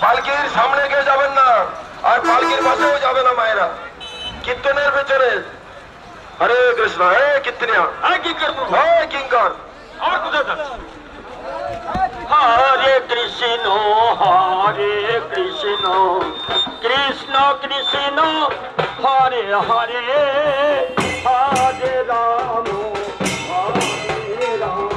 পালকির সামনে গিয়ে যাবেন না, আর পালকির পাশেও যাবে না মায়েরা। কীর্তনের পেছনে হরে কৃষ্ণ, হে কীর্তনিয়া, কি করবো, কিঙ্কর আমার কোথায় যাচ্ছে? হরে কৃষ্ণ কৃষ্ণ কৃষ্ণ হরে হরে হরে রাম হরে রাম।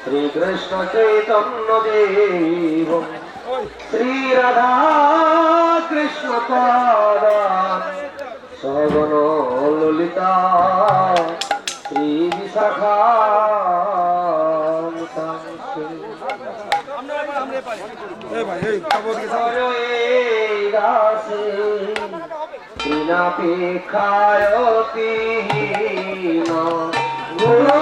श्रीकृष्ण चैतन्य देव श्री राधा कृष्ण पादा सगन ललिता श्री विशाखा कृणापेक्षायति गुरु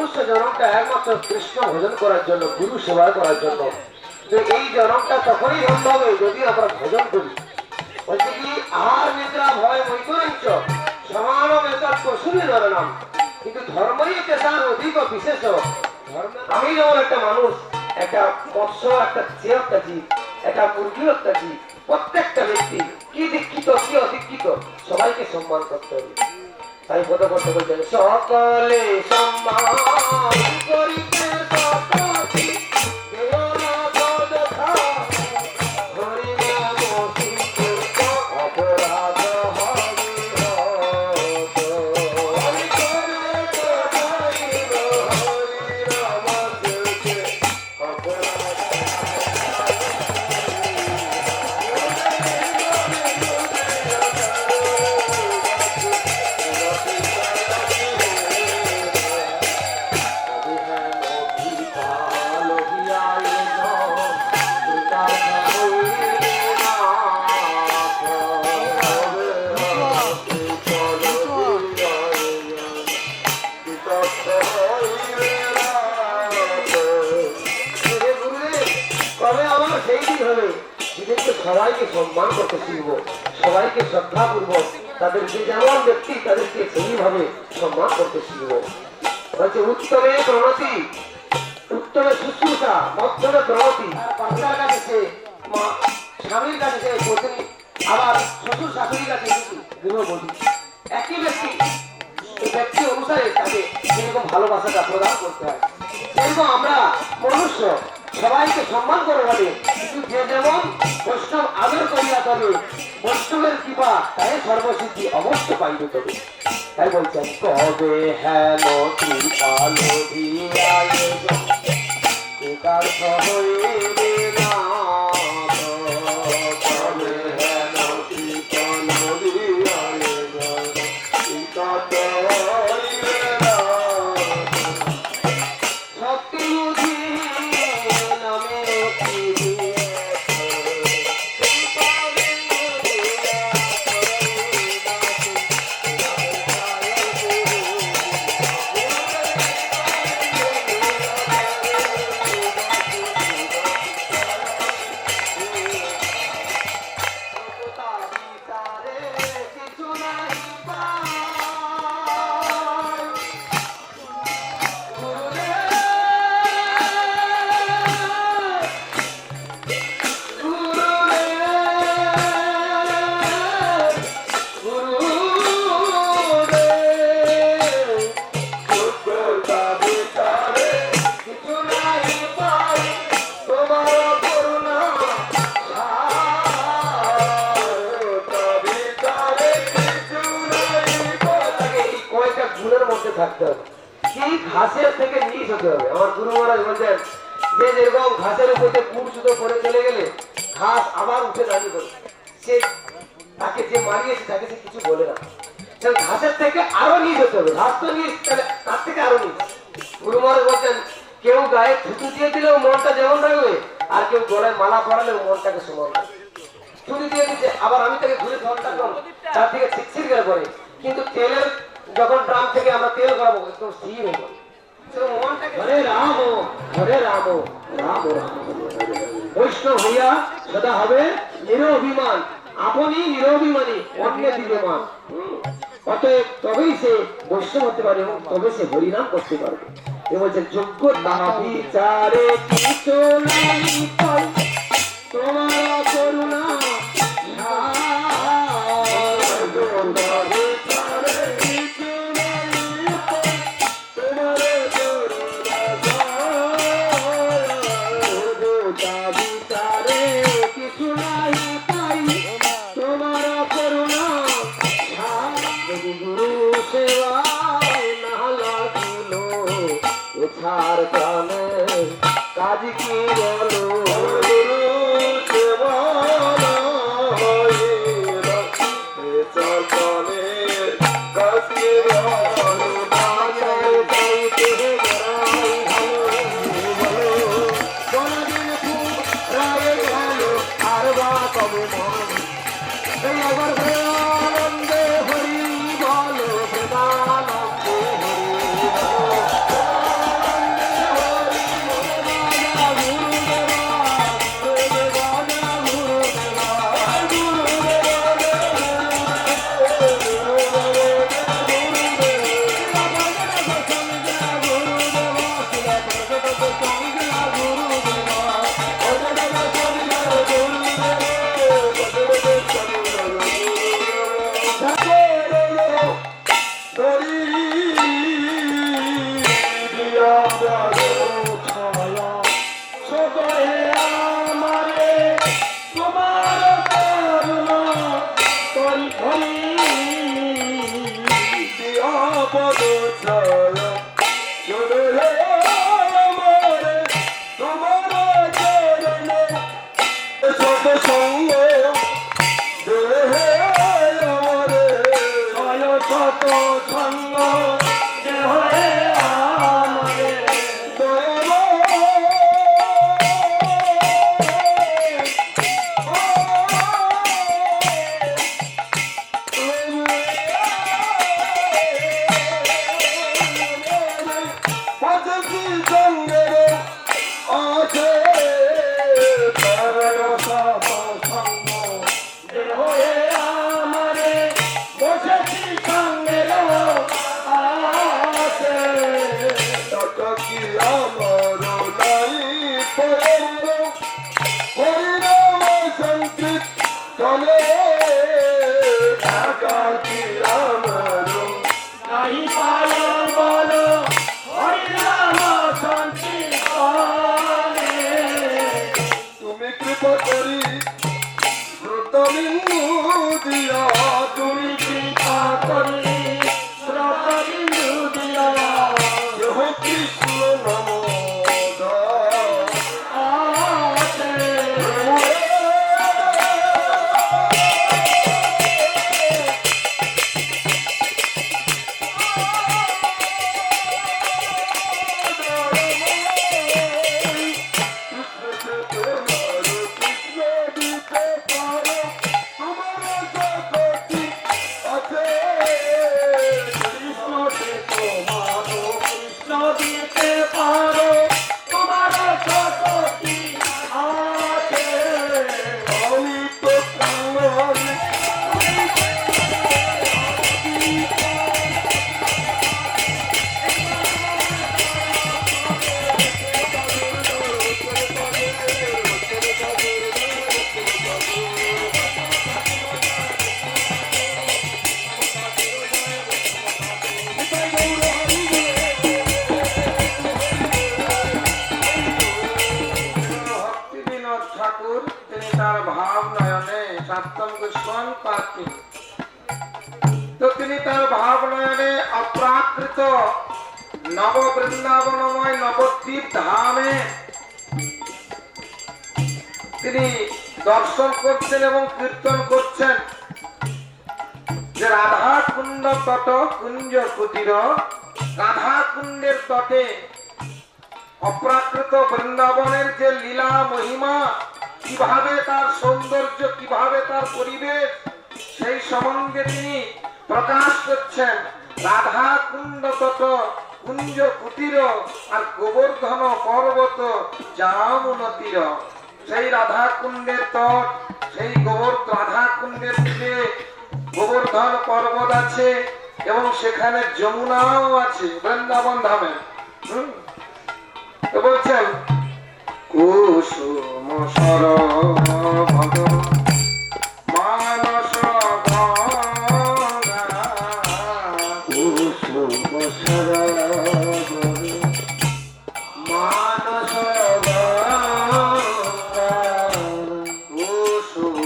মনুষ্য জনমটা একমাত্র কৃষ্ণ ভজন করার জন্য, গুরু সেবা করার জন্য। যে এই জনমটা তখনই ধন্য হবে যদি আমরা ভজন করি। বলছে কি আহার নিদ্রা ভয় বৈতরঞ্চ সমান মেতার পশুরে ধরে নাম। কিন্তু ধর্মই পেশার অধিক বিশেষ। আমি যেমন একটা মানুষ, একটা মৎস্য, একটা চেয়ারটা জীব, একটা মুরগি, একটা জীব, প্রত্যেকটা ব্যক্তি কি দীক্ষিত কি অদীক্ষিত সবাইকে সম্মান করতে হবে। তাই বোধ করতে বলছেন সকলে সম্মান করিতে সকলে সবাইকে সম্মান করতে শিখবো, সবাইকে শ্রদ্ধা পূর্বক তাদের যে যেমন ব্যক্তি তাদেরকে সেইভাবে সম্মান করতে শিখবো। বলছে উত্তমে প্রণতি, উত্তমে শুশ্রূষা, মধ্যমে প্রণতি। বাচ্চার কাছে সে স্বামীর কাছে সে পত্নী, আবার শ্বশুর শাশুড়ির কাছে গৃহবধূ। একই ব্যক্তি এই ব্যক্তি অনুসারে তাকে সেরকম ভালোবাসাটা প্রদান করতে হয়। সেরকম আমরা মনুষ্য সবাইকে সম্মান করে বলে, কিন্তু যে যেমন বৈষ্ণব আদর করিয়া তবে বৈষ্ণবের কৃপা তাই সর্বসিদ্ধি অবশ্য পাইবে তবে। তাই বলছেন কবে হেন কৃপা হইবে না, কবে হেন কৃপা থাকতে হবে। কি ঘাসের থেকে নিচ হতে হবে। আমার গুরু মহারাজ বলছেন যে যেরকম ঘাসের উপরে কুট সুতো করে চলে গেলে ঘাস আবার উঠে দাঁড়িয়ে পড়ে, সে তাকে যে মারিয়েছে তাকে সে কিছু বলে না। ঘাসের থেকে আরো নিচ হতে হবে। ঘাস তো নিচ, তার থেকে আরো নিচ। গুরু মহারাজ বলছেন কেউ গায়ে থুতু দিয়ে দিলেও মনটা যেমন থাকবে, আর কেউ গলায় মালা পরালেও মনটাকে সমান থাকবে। থুতু দিয়ে দিচ্ছে, আবার আমি তাকে ঘুরে ঘন্টা কম তার থেকে ছিটছিট করে, কিন্তু তেলের যখন ড্রাম থেকে আমরা তেল করাবো একদম স্থির হবো। হরে রাম হরে রাম রাম রাম। বৈষ্ণব হইয়া সদা হবে নিরভিমান, আপনি নিরভিমানী অন্যে দিবে মান। অতএব তবেই সে বৈষ্ণব হতে পারে এবং তবে সে হরিনাম করতে পারবে। এ বলছে যোগ্যতা বিচারে কিছু নাই পাই, তোমার করুণা ছাড় প্রাণে কাজ কি বলো, আর বা কবে আনন্দে হরি বলো, বেদানন্দে হরি কি সঙ্গে আছে তার সব সঙ্গ হয়ে আমারে বসেছি সঙ্গে আছে টাকা কি আমার নাই পরম হরিনাম সংকীর্তন চলে টাকা কি আমার নাহি পায় বলো হরিনাম সংকীর্তনে তুমি কৃপা করি শ্রোতবিন্দু দিয়া তুমি কৃপা করি শ্রোতবিন্দু দিয়া কেহ কৃষ্ণ নম আছে কৃষ্ণ দিতে পারো তোমার শক্তি আছে ভক্তিবিনোদ ঠাকুর তিনি তার ভাব নয়নে সপ্তম গোস্বান পাচ্ছি তো তিনি তার ভাব নয়নে অপ্রাকৃত নব বৃন্দাবনময় নবদ্বীপ ধামে তিনি দর্শন করছেন এবং কীর্তন করছেন যে রাধা কুণ্ড তট কুঞ্জ কুটির রাধা কুণ্ডের তটে অপ্রাকৃত বৃন্দাবনের যে লীলা মহিমা কিভাবে তার সৌন্দর্য কিভাবে তার পরিবেশ সেই সম্বন্ধে তিনি প্রকাশ করছেন রাধা কুণ্ড তট কুঞ্জ কুটির আর গোবর্ধন পর্বত জামুনতীর সেই রাধা কুণ্ডের তট সেই রাধা কুণ্ডের তীরে গোবর্ধন পর্বত আছে এবং সেখানে যমুনাও আছে বৃন্দাবন ধামে তো বলছেন কুসুম সরভগ মানস গঙ্গা কুসুম সরভগ মানস গঙ্গা কুসুম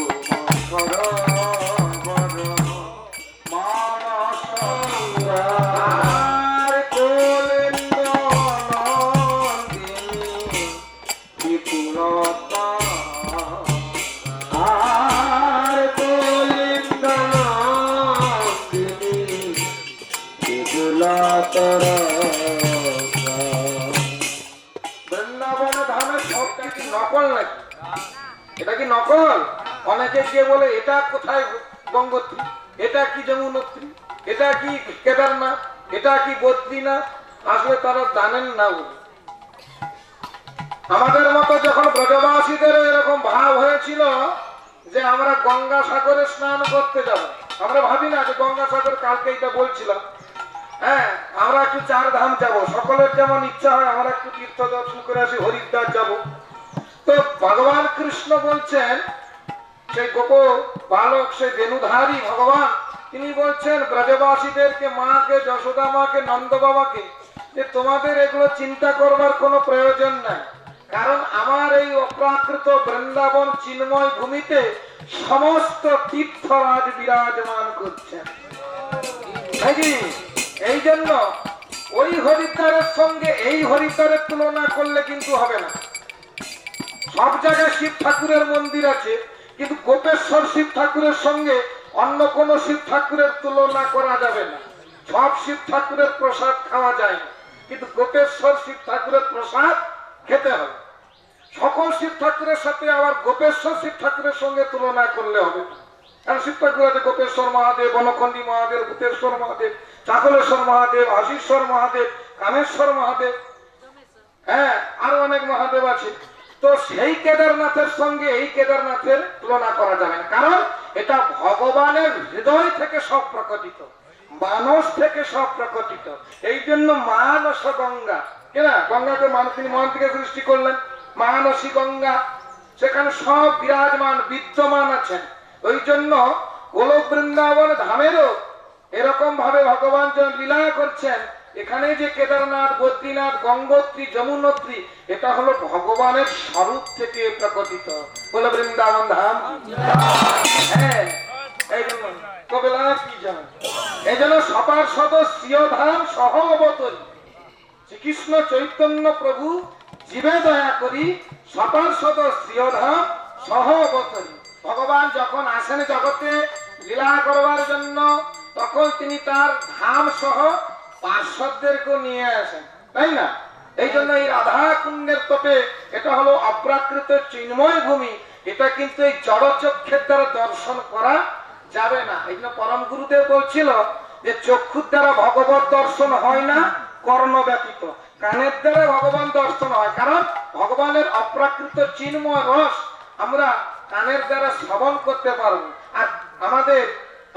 সরভগ মানস গঙ্গা বৃন্দাবন ধামের সবটা কি নকল নাকি? এটা কি নকল? অনেকে গিয়ে বলে এটা কোথায় গঙ্গোত্রী, এটা কি যমুনোত্রী, এটা কি কেদারনাথ, এটা কি বদ্রীনাথ। আসলে তারা জানেন না বলে। আমাদের মতো যখন ব্রজবাসীদের এরকম ভাব হয়েছিল যে আমরা গঙ্গা সাগরে স্নান করতে যাব, আমরা ভাবি না যে গঙ্গা সাগর, কালকে এটা বলছিলাম, হ্যাঁ আমরা একটু চার ধাম যাব, সকলের যেমন ইচ্ছা হয় আমরা একটু তীর্থ দর্শন করে আসি, হরিদ্বার যাব। তো ভগবান কৃষ্ণ বলছেন, সেই গোপ বালক, সেই বেনুধারী ভগবান, তিনি বলছেন ব্রজবাসীদেরকে, মাকে, যশোদা মাকে, নন্দ বাবাকে, যে তোমাদের এগুলো চিন্তা করবার কোনো প্রয়োজন নাই, কারণ আমার এই অপ্রাকৃত বৃন্দাবন চিন্ময় ভূমিতে সমস্ত তীর্থরাজ বিরাজমান করছেন। এই জন্য ওই হরিদ্বারের সঙ্গে এই হরিদ্বারের তুলনা করলে কিন্তু হবে না। সব জায়গায় শিব ঠাকুরের মন্দির আছে, কিন্তু গোপেশ্বর শিব ঠাকুরের সঙ্গে অন্য কোন শিব ঠাকুরের তুলনা করা যাবে না। সব শিব ঠাকুরের প্রসাদ খাওয়া যায় না, কিন্তু গোপেশ্বর শিব ঠাকুরের প্রসাদ খেতে হবে। সকল শিব ঠাকুরের সাথে আবার গোপেশ্বর শিব ঠাকুরের সঙ্গে তুলনা করলে হবে না। কারণ শিব ঠাকুর আছে গোপেশ্বর মহাদেব, বনখণ্ডী মহাদেব, ভূতেশ্বর মহাদেব, চাকলেশ্বর মহাদেব, আশীশ্বর মহাদেব, কামেশ্বর মহাদেব। হ্যাঁ, আরো অনেক মহাদেব আছে। তো সেই কেদারনাথের সঙ্গে এই কেদারনাথের তুলনা করা যাবে না, কারণ এটা ভগবানের হৃদয় থেকে সব প্রকটিত, মানস থেকে সব প্রকটিত। এই জন্য মানস গঙ্গা, কেনা গঙ্গাকে তিনি মন থেকে সৃষ্টি করলেন, মানসী গঙ্গা, সেখানে সব বিরাজমান বিদ্যমান আছেন। ওই জন্য গোলক বৃন্দাবন ধামেরও এরকম ভাবে ভগবান যখন লীলা করছেন, এখানে যে কেদারনাথ, বদ্রীনাথ, গঙ্গোত্রী, যমুনোত্রী, এটা হলো ভগবানের স্বরূপ থেকে প্রকটিত। বলে বৃন্দাবন ধাম। হ্যাঁ, এই জন্য কবেলা কি জানেন, এই জন্য সপার সদস্য ধাম সহ অবতরী শ্রীকৃষ্ণ চৈতন্য প্রভু জীবে দয়া করি সপার সদস্য ধাম সহ অবতরী। ভগবান যখন আসেন জগতে লীলা করবার জন্য, তখন তিনি তার ধাম সহ পার্শ্বদেরকে নিয়ে আসেন, তাই না? এই জন্য এই রাধা কুণ্ডের তটে এটা হলো অপ্রাকৃত চিন্ময় ভূমি, এটা কিন্তু এই জড়চক্ষের দ্বারা দর্শন করা যাবে না। এই জন্য পরম গুরুদেব বলছিল যে চক্ষুর দ্বারা ভগবত দর্শন হয় না, কর্ণ ব্যতীত। কানের দ্বারা ভগবান দর্শন হয়, কারণ ভগবানের অপ্রাকৃত চিন্ময় রস আমরা কানের দ্বারা শ্রবণ করতে পারবো। আর আমাদের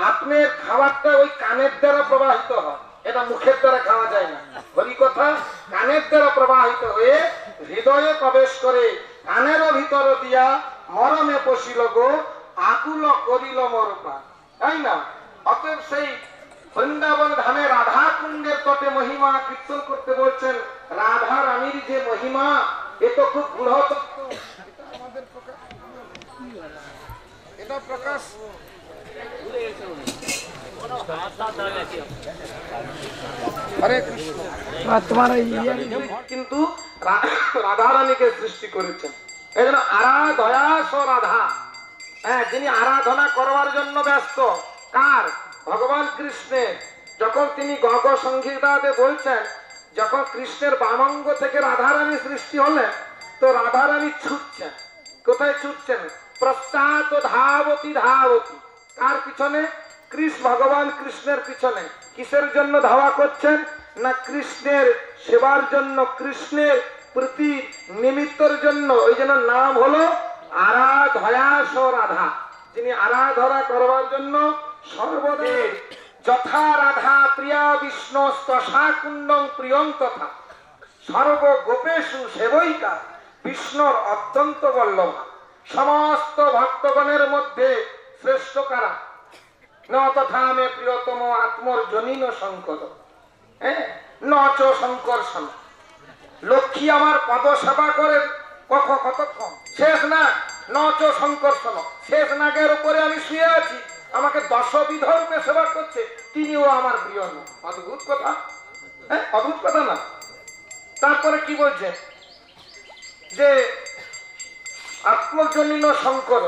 আত্মের খাবারটা ওই কানের দ্বারা প্রবাহিত হয়, এটা মুখের দ্বারা খাওয়া যায় না। হরি কথা কানের দ্বারা প্রবাহিত হয়ে হৃদয়ে প্রবেশ করে, কানের ভিতর দিয়া মরমে পশিল গো, আকুল করিল মোর প্রাণ, তাই না? অতএব সেই বৃন্দাবন ধামে রাধা কুণ্ডের তটে মহিমা কীর্তন করতে বলছেন। রাধা রানীর যে মহিমা, এ তো খুব গূঢ় তত্ত্ব, এটা আমাদের প্রকাশ, এটা প্রকাশ হরে কৃষ্ণ। কিন্তু রাধা রানীকে সৃষ্টি করেছেন, এই জন্য আরাধয়াস রাধা। হ্যাঁ, যিনি আরাধনা করবার জন্য ব্যস্ত, কার? ভগবান কৃষ্ণের। যখন তিনি গগ সংহিতাতে বলছেন, যখন কৃষ্ণের বামাঙ্গ থেকে রাধারানী সৃষ্টি হলেন, তো রাধারানী ছুটছেন। কোথায় ছুটছেন? পশ্চাৎ ধাবতী ধাবতী। কার পিছনে? কৃষ্ণ, ভগবান কৃষ্ণের পিছনে। কিসের জন্য ধাওয়া করছেন? না কৃষ্ণের সেবার জন্য, কৃষ্ণের প্রতি নিমিত্তর জন্য। ওই জন্য নাম হলো আরাধয়াস রাধা, যিনি আরাধনা করবার জন্য সর্বদা। যথা রাধা প্রিয়া বিষ্ণু তথা কুণ্ডং প্রিয়ং তথা সর্ব গোপেশু সেবৈকা বিষ্ণুর অত্যন্ত বল্লভা। সমস্ত ভক্তগণের মধ্যে শ্রেষ্ঠ কারা? ন তথা মে প্রিয়তম আত্মর জনীন শঙ্কর, ন চ শঙ্কর্ষণ। লক্ষ্মী আমার পদ সেবা করে কতক্ষণ? শেষ না, ন চ শঙ্কর্ষণ। শেষ নাগের উপরে আমি শুয়ে আছি, আমাকে দশবিধ রূপে সেবা করছে, তিনিও আমার প্রিয়। অদ্ভুত কথা, হ্যাঁ, অদ্ভুত কথা না? তারপরে কি বলছে? যে আত্মজনীন শঙ্কর,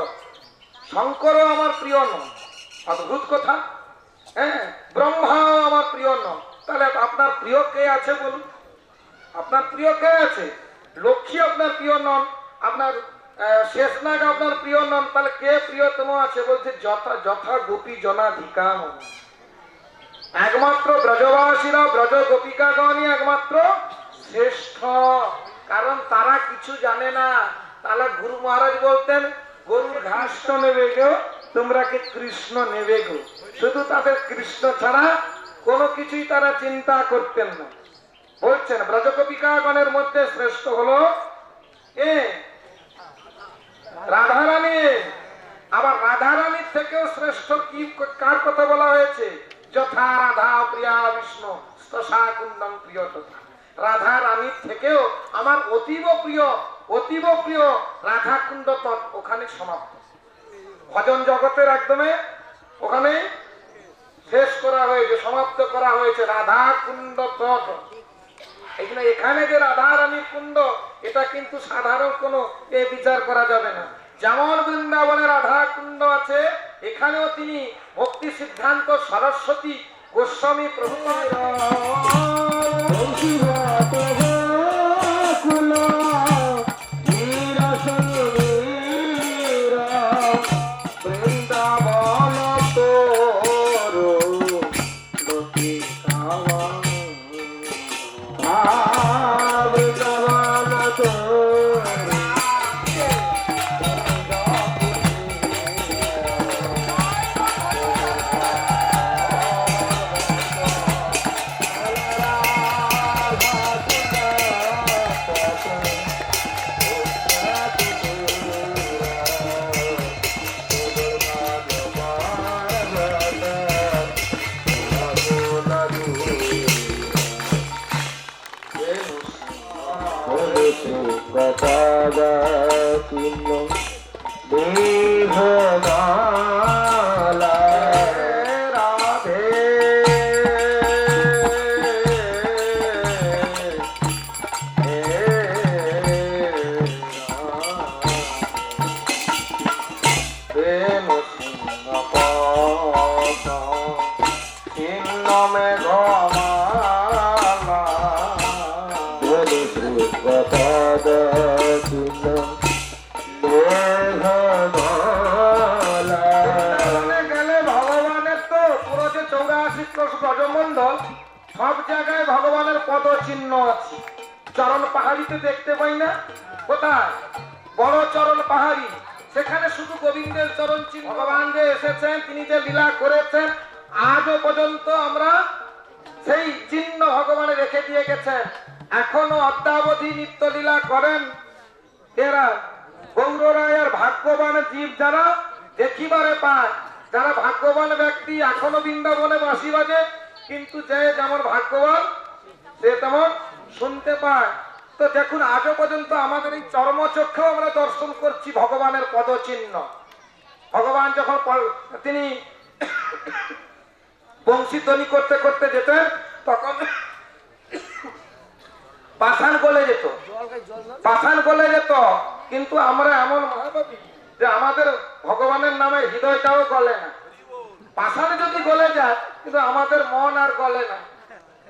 শঙ্করও আমার প্রিয় নয়। অদ্ভুত কথা, হ্যাঁ। ব্রহ্মা আমার প্রিয় নয়। তাহলে আপনার প্রিয় কে আছে বলুন? আপনার প্রিয় কে আছে? লক্ষ্মী আপনার প্রিয় নন, আপনার শেষনাগ আপনার প্রিয় নন, তাহলে কে প্রিয়তম আছে? বলছে যথা যথা গোপী জনাধিকাম। একমাত্র ব্রজবাসীরা, ব্রজ গোপিকাগণই একমাত্র শ্রেষ্ঠ, কারণ তারা কিছু জানে না। তাহলে গুরু মহারাজ বলতেন, গরুর ঘাস তো নেবে গো, তোমরা কি কৃষ্ণ নেবে গো। শুধু তাদের কৃষ্ণ ছাড়া কোনো কিছুই তারা চিন্তা করতেন না। বলছেন ব্রজগোপিকাগণের মধ্যে শ্রেষ্ঠ হলো কে? রাধারানী। আবার রাধারানীর থেকেও শ্রেষ্ঠ কি, কার কথা বলা হয়েছে? যথা রাধা প্রিয়া বিষ্ণু তথা কুণ্ডং প্রিয় তথা। রাধা রানীর থেকেও আমার অতীব প্রিয়, অতীব প্রিয় রাধা কুণ্ড তৎ। ওখানে সমাপ্ত। ভজন জগতের একদমে ওখানে শেষ করা হয়েছে, সমাপ্ত করা হয়েছে রাধা কুণ্ড তৎ। এখানে যে রাধা রানীর কুণ্ড, এটা কিন্তু সাধারণ কোনো বিচার করা যাবে না। যেমন বৃন্দাবনে রাধা কুণ্ড আছে, এখানেও তিনি ভক্তি সিদ্ধান্ত সরস্বতী গোস্বামী প্রভু বৃন্দাবন গোপদা চিহ্ন মেঘমালা রাধে বেনু সিংহ পদ চিহ্ন মেঘমালা বেনু সিংহ পদ চিহ্ন গেলে ভগবানের তো পুরো যে 84 কোষ ব্রজমণ্ডল সব জায়গায় ভগবানের পদ চিহ্ন আছে। চরণ পাহাড়িতে দেখতে পাই না? কোথায়? বড় চরণ পাহাড়ি, সেখানে শুধু গোবিন্দের চরণ চিহ্ন। ভগবান যে এসেছেন, তিনি যে লীলা করেছেন, আজও পর্যন্ত আমরা সেই চিহ্ন ভগবানে রেখে দিয়ে গেছেন। এখনো অদ্যাবধি নিত্য লীলা করেন এরা গৌররায়। আর ভাগ্যবান জীব যারা দেখিবারে পায়, যারা ভাগ্যবান ব্যক্তি এখনো বৃন্দাবনে বাঁশি বাজে, কিন্তু যে যেমন ভাগ্যবান সে তেমন শুনতে পায়। তো দেখুন, আজও পর্যন্ত আমাদের এই চর্মচক্ষেও আমরা দর্শন করছি ভগবানের পদচিহ্ন। ভগবান যখন তিনি বংশীধ্বনি করতে করতে যেতেন, তখন পাষাণ গলে যেত, পাষাণ গলে যেত। কিন্তু আমরা এমন মহাভাবী যে আমাদের ভগবানের নামে হৃদয়টাও গলে না। পাষাণ যদি গলে যায়, কিন্তু আমাদের মন আর গলে না।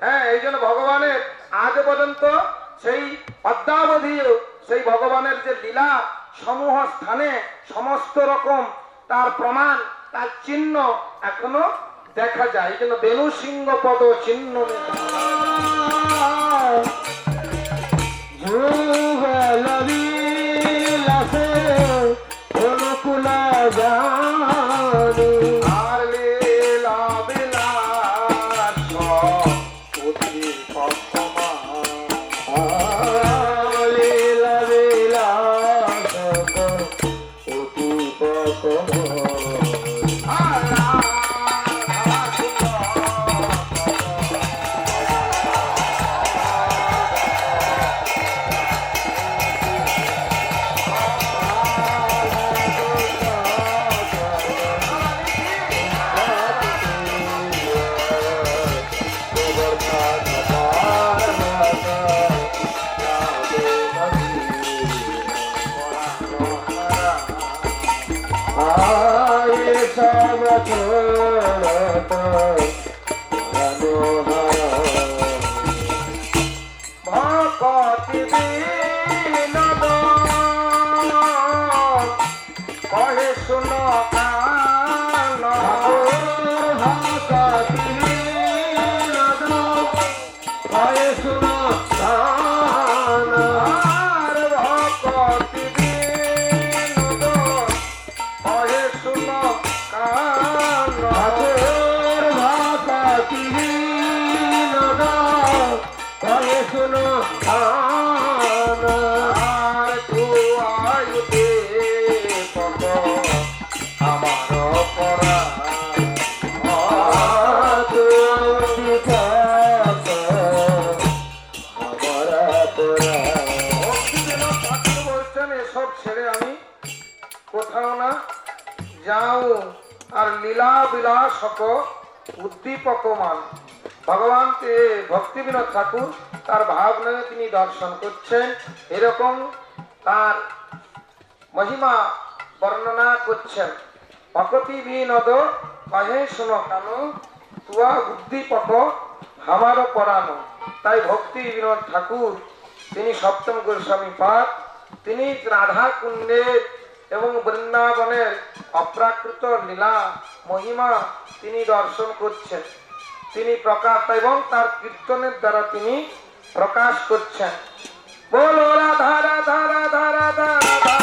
হ্যাঁ, এই জন্য ভগবানের আজ পর্যন্ত সেই অদ্যাবধি সেই ভগবানের যে লীলা সমূহ স্থানে সমস্ত রকম তার প্রমাণ, তার চিহ্ন এখনো দেখা যায়। এই জন্য বেনু সিংহ পদ চিহ্ন অনুকূলা জানি আর লীলা বিলাস অতি পক্ষমা লীলা বিলাস অতি পক্ষমা ভকতি বিনোদ কহে শুন কান, ভকতি বিনোদ কহে শুন কান, ভকতি বিনোদ কহে শুন কান, ভকতি বিনোদ কহে শুন কান। আর তু আয়ুতে পদ আমার পরা এসব ছেড়ে আমি কোথাও না যাও। আর লীলা বিলাস উদ্দীপকমান ভগবান ভক্তি বিনোদ ঠাকুর তার ভাব নিয়ে তিনি দর্শন করছেন। এরকম তার মহিমা বর্ণনা করছেন। ভকতি বিনোদ কহে শুনো কেন, তুয়া উদ্দীপক আমারও পরানো। তাই ভক্তি বিনোদ ঠাকুর তিনি সপ্তম গোস্বামী পাদ, তিনি রাধা কুণ্ডের এবং বৃন্দাবনের অপ্রাকৃত লীলা মহিমা তিনি দর্শন করছেন, তিনি প্রকাশ এবং তার কীর্তনের দ্বারা তিনি প্রকাশ করছেন। বলো রাধা রাধা রাধা রাধা রাধা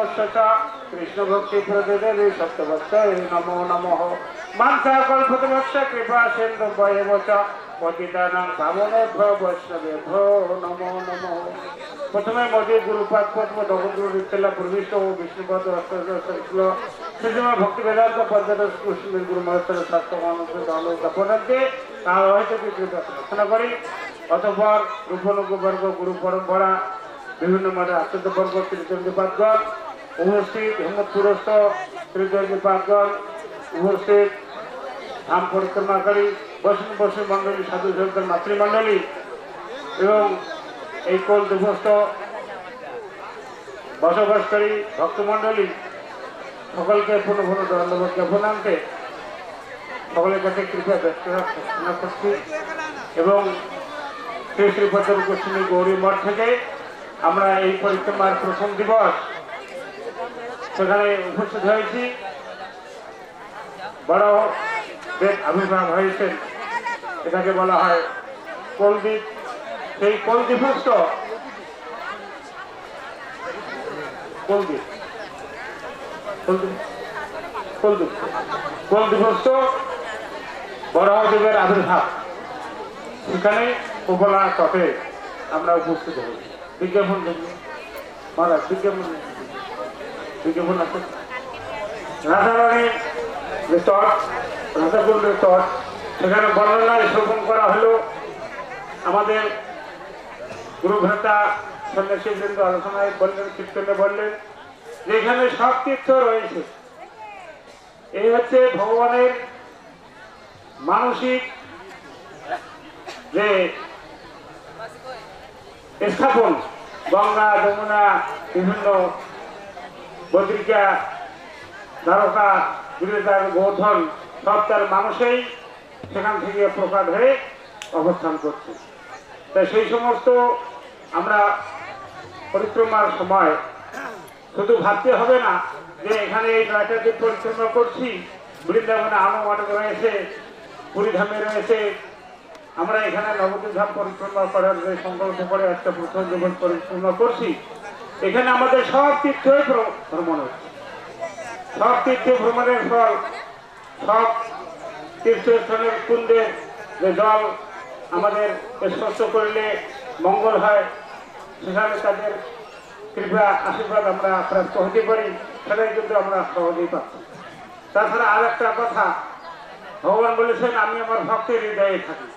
ভক্তবৎস চ কৃষ্ণ ভক্তি প্রদেদেবী সত্যবৎসয় নমো নমঃ মানসা কল্পতবৎস কৃপা সিন্ধু বয়েব চ পতিতানাং পাবনেভ্যো বৈষ্ণবেভ্যো নমো নমঃ। প্রথমে মোদী গুরুপাদ পদ্ম জগদ্গুরু ঋতলা প্রবিষ্ট ও বিষ্ণুপদ অষ্টল শ্রীমা ভক্তি বেদান্ত পর্যটক কুষ্ণীর গুরু মহেশ্বর শাস্ত্র পদার্থে তার হয়তো কৃপা প্রার্থনা করি। অতঃপর রূপনুগবর্গ গুরু পরম্পরা বিভিন্ন মঠে আচার্যবর্গ ত্রিচন্ডীপাদগণ উপস্থিত হেমতপুরস্থ ত্রিচন্ডীপাদগণ উপস্থিত ধাম পরিক্রমাকারী বৈষ্ণব মণ্ডলী সাধু সন্তের মাতৃমণ্ডলী এবং এই কোল দুভস্ত বসবাসকারী ভক্তমণ্ডলী সকলকে পুনঃ পুনঃ দণ্ডবোধ জ্ঞাপনান্তে সকলের কাছে কৃপা প্রার্থনা করছি। এবং শ্রী শ্রী পদ্ম গোস্বামী গৌরী মঠ থেকে আমরা এই পরিক্রমার প্রথম দিবস সেখানে উপস্থিত হয়েছি। বড় বেদ আবির্ভাব হয়েছেন, এটাকে বলা হয় কোলদ্বীপ। সেই কোলদ্বীপস্থ কোলদ্বীপস্থ বড়দেবের আবির্ভাব, সেখানে উপলা তটে আমরা উপস্থিত হয়েছি। বিজ্ঞাপন দেখুন মহারাজ, বিজ্ঞাপন আছে রাধারানীর রিসর্ট, রাধাকুণ্ড রিসর্ট, সেখানে বর্ণনায় শ্রবণ করা হলো। আমাদের গুরুভ্রাতা সন্ন্যাসীবৃন্দ আলোচনায় বললেন, কীর্তনে বললেন যে এখানে সব তীর্থ রয়েছে। এই হচ্ছে ভগবানের মানসিক যে স্থাপন, গঙ্গা যমুনা বিভিন্ন বদ্রিকা দ্বারকা গিরিধার গোধন সব তার মানুষেই সেখান থেকে প্রকাশ হয়ে অবস্থান করছে। তাই সেই সমস্ত আমরা পরিক্রমার সময় শুধু ভাবতে হবে না যে এখানে এই নয়টা দিন পরিক্রমা করছি, বৃন্দাবনে আনুমানিক রয়েছে, পুরীধামে রয়েছে, আমরা এখানে নবদ্বীপ ধাম পরিক্রমা করার যে সংকল্প করে একটা প্রথম জীবন পরিক্রমা করছি। এখানে আমাদের সব তীর্থই ভ্রমণ হচ্ছে, সব তীর্থ ভ্রমণের ফল, সব তীর্থস্থানের কুণ্ডে যে জল আমাদের স্পর্শ করলে মঙ্গল হয়, সেখানে তাদের কৃপা আশীর্বাদ আমরা প্রাপ্ত হতে পারি, সেটাই কিন্তু আমরা সহজেই পাচ্ছি। তাছাড়া আর একটা কথা, ভগবান বলেছেন আমি আমার ভক্তের হৃদয়ে থাকি।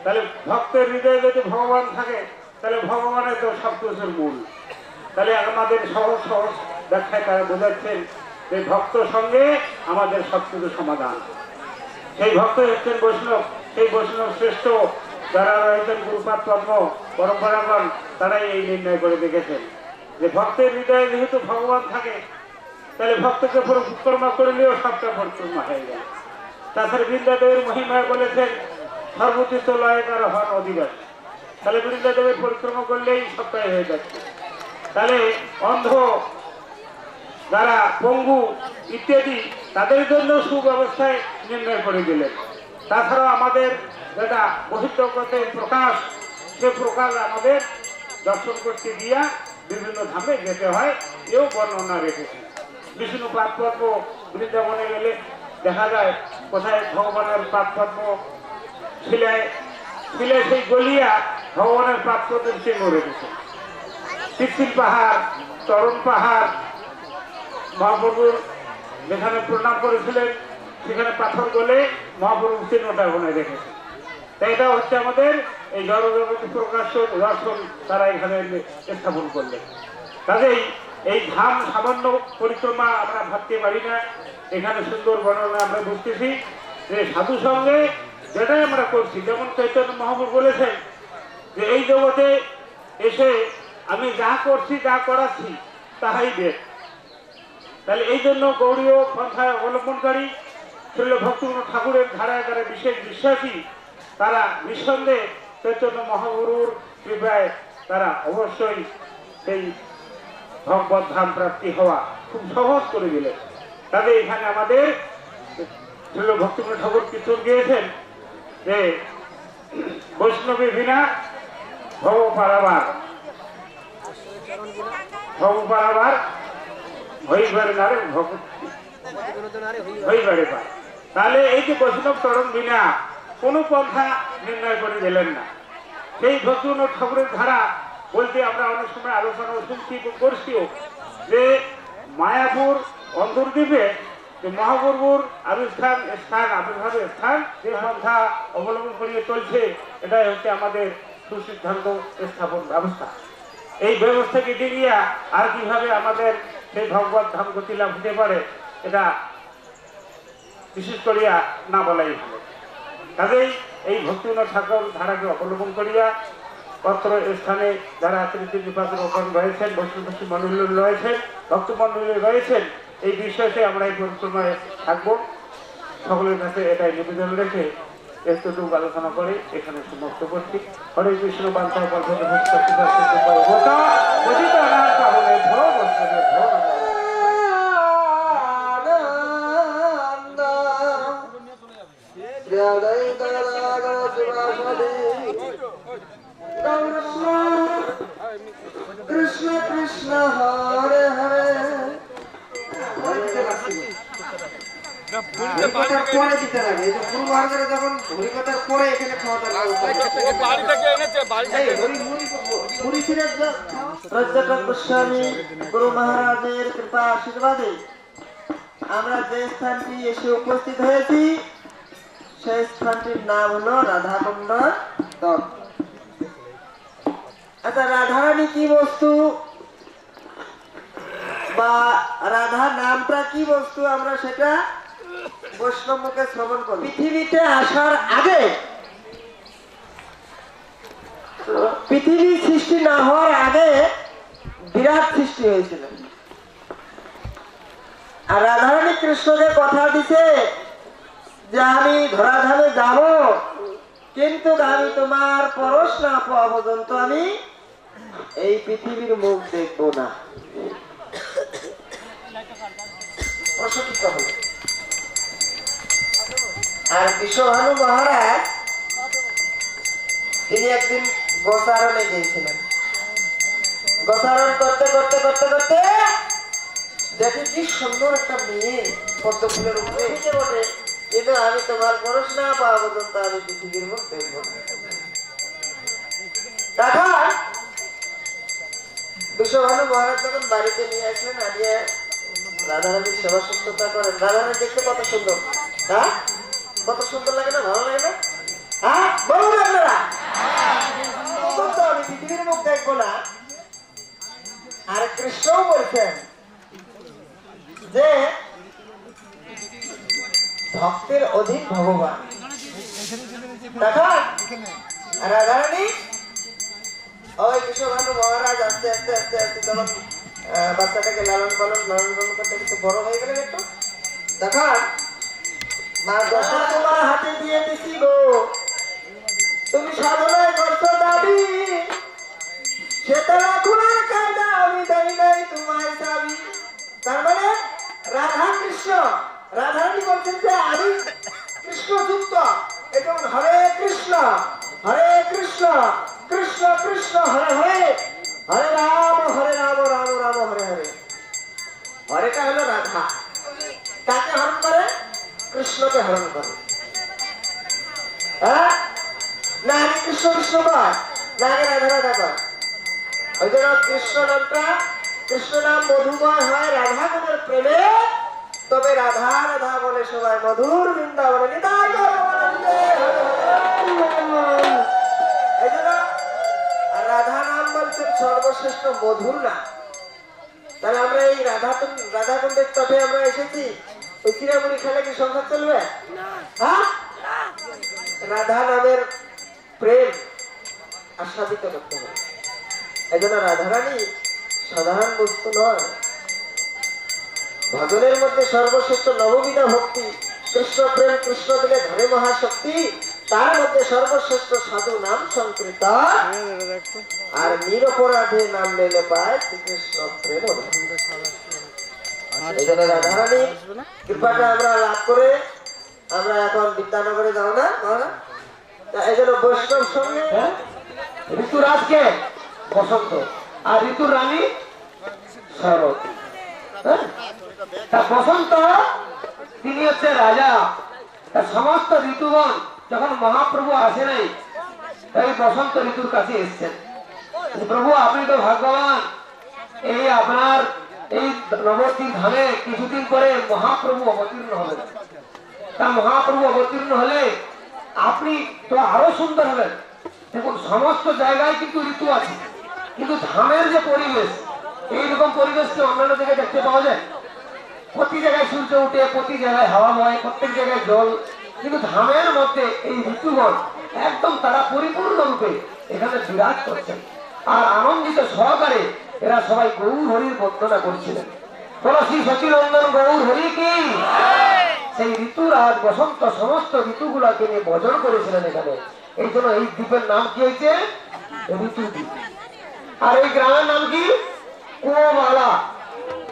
তাহলে ভক্তের হৃদয়ে যদি ভগবান থাকে তাহলে ভগবানের তো সব কিছুর মূল। তাহলে আমাদের সহজ সহজ ব্যাখ্যায় তারা বোঝাচ্ছেন যে ভক্ত সঙ্গে আমাদের সব কিছু সমাধান। সেই ভক্ত হচ্ছেন বৈষ্ণব, সেই বৈষ্ণব শ্রেষ্ঠ যারা রয়েছেন গুরুপাদ পদ্ম পরম্পরাগণ, তারাই এই নির্ণয় করে দেখেছেন যে ভক্তের হৃদয়ে যেহেতু ভগবান থাকে তাহলে ভক্তকে পরিক্রমা করলেও সবটা পরিক্রমা হয়ে যায়। তাছাড়া বৃন্দাদেবের মহিমায় বলেছেন সর্বোচ্চ লয়কার হন অধিবাস, তাহলে বৃন্দাদেবের পরিক্রমা করলেই সবটাই হয়ে যাচ্ছে। তাহলে অন্ধ যারা পঙ্গু ইত্যাদি তাদের জন্য সুব্যবস্থায় নির্ণয় করে দিলেন। তাছাড়াও আমাদের যেটা বহির্জগতের প্রকাশ, সে প্রকাশ আমাদের দর্শন করতে গিয়া বিভিন্ন ধামে যেতে হয়, এও বর্ণনা রেখেছে। বিষ্ণু পাদপদ্ম বৃন্দাবনে গেলে দেখা যায় কোথায় ভগবানের পাদপদ্ম শিলায় শিলায় সেই গলিয়া ভগবানের পাদপদ্মের চিহ্ন রেখেছে। পিচ্ছিল পাহাড়, চরণ পাহাড়, মহাপ্রভুর যেখানে প্রণাম করেছিলেন সেখানে পাথর গলে মহাপ্রভুর চিহ্নটা ওখানে রেখেছে। তাই এটা হচ্ছে আমাদের এই জড়জগৎ প্রকাশ্য দর্শন তারা এখানে স্থাপন করলেন। কাজেই এই ধাম সামান্য পরিক্রমা আমরা ভাবতে পারি না। এখানে সুন্দর বর্ণনা আমরা বুঝতেছি যে সাধু সঙ্গে যেটাই আমরা করছি, যেমন চৈতন্য মহাপ্রভু বলেছেন যে এই জগতে এসে আমি যা করছি যা করাচ্ছি তাহাই বেদ। তাহলে এই জন্য গৌড়ীয় পন্থায় অবলম্বনকারী শ্রীল ভক্তিবিনোদ ঠাকুরের ধারায় যারা বিশেষ বিশ্বাসী, তারা নিঃসন্দেহে চৈতন্য মহাগুরুর কৃপায় তারা অবশ্যই সেই ভগবত ধাম প্রাপ্তি হওয়া খুব সহজ করে দিলেন। তাদের এখানে আমাদের শ্রীল ভক্তিবিনোদ ঠাকুর কীর্তন গিয়েছেন যে বৈষ্ণবী বিনা ভব পারাবার হইবারে নারে ভক্তি হইবারে পায়। তাহলে এই যে বৈষ্ণব চরণ বিনা কোনো পন্থা নির্ণয় করে দিলেন না। সেই ভক্তিবিনোদ ঠাকুরের ধারা বলতে আমরা অনেক সময় আলোচনা শুনছি করছিও যে মায়াপুর অন্তর্দ্বীপে যে মহাপ্রভুর স্থান আবির্ভাবের স্থান যে পন্থা অবলম্বন করিয়ে চলছে, এটাই হচ্ছে আমাদের সুসিদ্ধান্ত স্থাপন ব্যবস্থা। এই ব্যবস্থাকে ডিঙিয়া আর কিভাবে আমাদের সেই ভগবত ধাম গতি লাভ হতে পারে, এটা বিশেষ করিয়া না বলাই ভালো। কাজেই এই ভক্তিবিনোদ ঠাকুর ধারাকে অবলম্বন করিয়া পত্র স্থানে যারা তৃতীয় রয়েছেন, বৈষ্ণবী মন্ডলী রয়েছেন, ভক্তমন্ডলী রয়েছেন, এই বিষয়তে আমরা এই পরিক্রমায় থাকবো। সকলের কাছে এটাই নিবেদন রেখে এতটুকু আলোচনা করে এখানে সমাপ্ত করছি। হরে কৃষ্ণ বান্তা কৃষ্ণ কৃষ্ণ হরে হরে পরে দিতে লাগে। এই যে গুরু মহারাজেরা যখন হরিকথার পরে এখানে খাওয়া দাওয়া গোস্বামী গুরু মহারাজের কৃপা আশীর্বাদে আমরা যে স্থানটি এসে উপস্থিত হয়েছি সেই স্থানটির নাম হলো রাধাকুণ্ড তট। আচ্ছা, রাধারানী কি বস্তু বা রাধা নামটা কি বস্তু আমরা সেটা বৈষ্ণব মুখে শ্রবণ করি। পৃথিবীতে আসার আগে, পৃথিবী সৃষ্টি না হওয়ার আগে বিরাট সৃষ্টি হয়েছিল। আর রাধারানী কৃষ্ণকে কথা দিছে যে আমি ধরাধামে যাব, কিন্তু আমি তোমার পরশ না পাওয়া পর্যন্ত আমি এই পৃথিবীর মুখ দেখবো না। আর বিশ্বভানু মহারাজ তিনি একদিন গোচারণে গিয়েছিলেন। গোচারণ করতে করতে করতে করতে দেখি কি সুন্দর একটা মেয়ে পদ্ম ফুলের উপরে এসে বটে, কিন্তু আমি তোমার পরশ না পাওয়া পর্যন্ত আমি পৃথিবীর মুখ দেখবো না। তখন বিশ্বভানু মহারাজ যখন বাড়িতে নিয়ে আসলেন, আনিয়ে রাধারানীর সেবা শুশ্রূষা করেন। রাধারানী দেখতে কত সুন্দর, হ্যাঁ কত সুন্দর লাগে না, ভালো লাগে না? হ্যাঁ বলুন আপনারা, আমি পৃথিবীর মুখ দেখবো না। আর কৃষ্ণও বলছেন যে ভক্তের অধিক ভগবান। তখন রাধারানী ওই বিশ্বভানু মহারাজ আস্তে আস্তে আস্তে আস্তে যখন বাচ্চাটাকে লালন পালন করতে একটু বড় হয়ে গেলেন একটু, তখন মা যশোদা তোমার হাতে দিয়ে দিছি গো, তুমি সাধনায় করছো দাবি, সেটা রাখুনার কায়দা আমি দেই নাই তোমায় চাবি। তার মানে রাধা কৃষ্ণ, রাধারানী বলছেন যে আমি কৃষ্ণ যুক্ত। এই যেমন হরে কৃষ্ণ কৃষ্ণ কৃষ্ণ হরে হরে, হরে রাম রাম রাম হরে হরে। হরেটা হলো রাধা, কাকে হরণ করে? কৃষ্ণকে হরণ করে। হ্যাঁ না আগে কৃষ্ণ কৃষ্ণ কয়, না আগে রাধা রাধা কয়। ওই জন্য কৃষ্ণ নামটা, কৃষ্ণ নাম মধুময় হয় রাধা গুণের প্রেমে, তবে রাধা রাধা বলে সবাই মধুর বৃন্দাবনে নিতাই এই জন্য রাধা নাম বলছেন সর্বশ্রেষ্ঠ মধুর নাম। তাহলে আমরা এই রাধাকুণ্ডের তটে আমরা এসেছি, ওই চিরামুড়ি খেলে কি সংসার চলবে? হ্যাঁ, রাধা নামের প্রেম আস্বাদিত করতে হবে। এই জন্য রাধারানী সাধারণ বস্তু নয়। ভজনের মধ্যে সর্বশ্রেষ্ঠ নববিধা ভক্তি, কৃষ্ণ প্রেম, কৃষ্ণ দিলে ধরে মহাশক্তি, তার মধ্যে সর্বশ্রেষ্ঠ সাধু নাম সংকীর্তন, আর নিরপরাধে নাম নিলে পায় শ্রীকৃষ্ণ প্রেম। এই জন্য রাধারানী কৃপাটা আমরা লাভ করে আমরা এখন বিদ্যানগরে যাও না, এই জন্য বৈষ্ণব সঙ্গে ঋতুরাজকে বসন্ত আর ঋতুর রানী শরৎ। হ্যাঁ? তা বসন্ত তিনি হচ্ছে রাজা। তা সমস্ত ঋতুগণ যখন মহাপ্রভু আসে নাই, তাই বসন্ত ঋতুর কাছে এসছেন। প্রভু আপনি তো ভাগ্যবান, এই আপনার এই নবদ্বীপ ধামে কিছুদিন পরে মহাপ্রভু অবতীর্ণ হবেন। তা মহাপ্রভু অবতীর্ণ হলে আপনি তো আরো সুন্দর হবেন। দেখুন সমস্ত জায়গায় কিন্তু ঋতু আছে, কিন্তু ধামের যে পরিবেশ, এইরকম পরিবেশ কি অন্যান্য জায়গায় দেখতে পাওয়া যায়? প্রতি জায়গায় সূর্য উঠে, প্রতি জায়গায় হাওয়া বয়, প্রত্যেক জায়গায় জল, কিন্তু ধামের মধ্যে এই ঋতুগণ একদম তারা পরিপূর্ণ রূপে এখানে বিরাজ করছেন। আর আনন্দিত সহকারে এরা সবাই গৌর হরির বন্দনা করছিলেন। বলো শ্রী সচিনন্দন গৌর হরি কি। সেই ঋতুরাজ বসন্ত সমস্ত ঋতুগুলাকে নিয়ে ভজন করেছিলেন এখানে। এই জন্য এই দ্বীপের নাম কি হয়েছে? ঋতু দ্বীপ। আর এই গ্রামের নাম কি? কোবালা।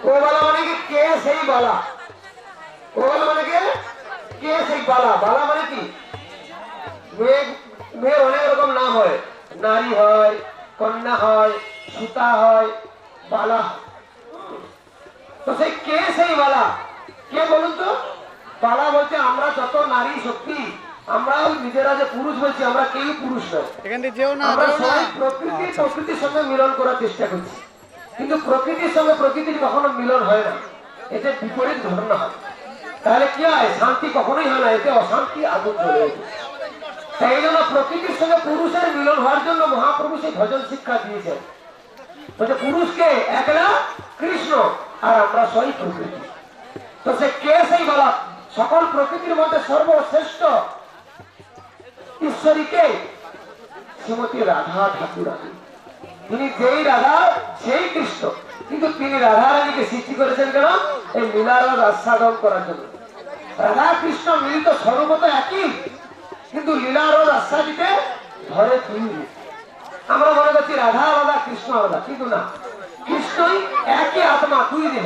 কোবালা মানে কি? কে সেই বালা। কোবালা মানে কে সেই বালা। বালা মানে কি? মেয়ের অনেক রকম নাম হয়, নারী হয়, কন্যা হয়, সীতা হয়, বালা। তো সেই কে সেই বালা? কে বলুন তো? বালা বলতে আমরা যত নারী শক্তি, আমরা নিজেরা যে পুরুষ বলছি, আমরা কেউ পুরুষ নয়। আমরা সবাই প্রকৃতির সঙ্গে মিলন করার চেষ্টা করছি, কিন্তু প্রকৃতির সঙ্গে প্রকৃতির কখনো মিলন হয় না, এতে বিপরীত ঘটনা হয়। তাহলে কি হয়? শান্তি কখনোই হয় না, এতে অশান্তি আগুন জ্বলে ওঠে। এই জন্য প্রকৃতির সঙ্গে পুরুষের মিলন হওয়ার জন্য মহাপ্রভু সেই ভজন শিক্ষা দিয়েছেন। বলছে পুরুষকে একলা কৃষ্ণ, আর আমরা সবাই প্রকৃতি। তো সে কে সেই বলা? সকল প্রকৃতির মধ্যে সর্বশ্রেষ্ঠ ঈশ্বরীকে শ্রীমতী রাধা ঠাকুরানী। তিনি যেই রাধা সেই কৃষ্ণ, কিন্তু তিনি রাধা রানীকে সৃষ্টি করেছেন কেন? এই লীলারস আস্বাদন করার জন্য। রাধা কৃষ্ণ মিলিত স্বরূপত একই, কিন্তু লীলারস আস্বাদিতে ধরে দুই। আমরা মনে করছি রাধা আলাদা কৃষ্ণ আলাদা, কিন্তু না, কৃষ্ণই একই আত্মা, দুই দেহ।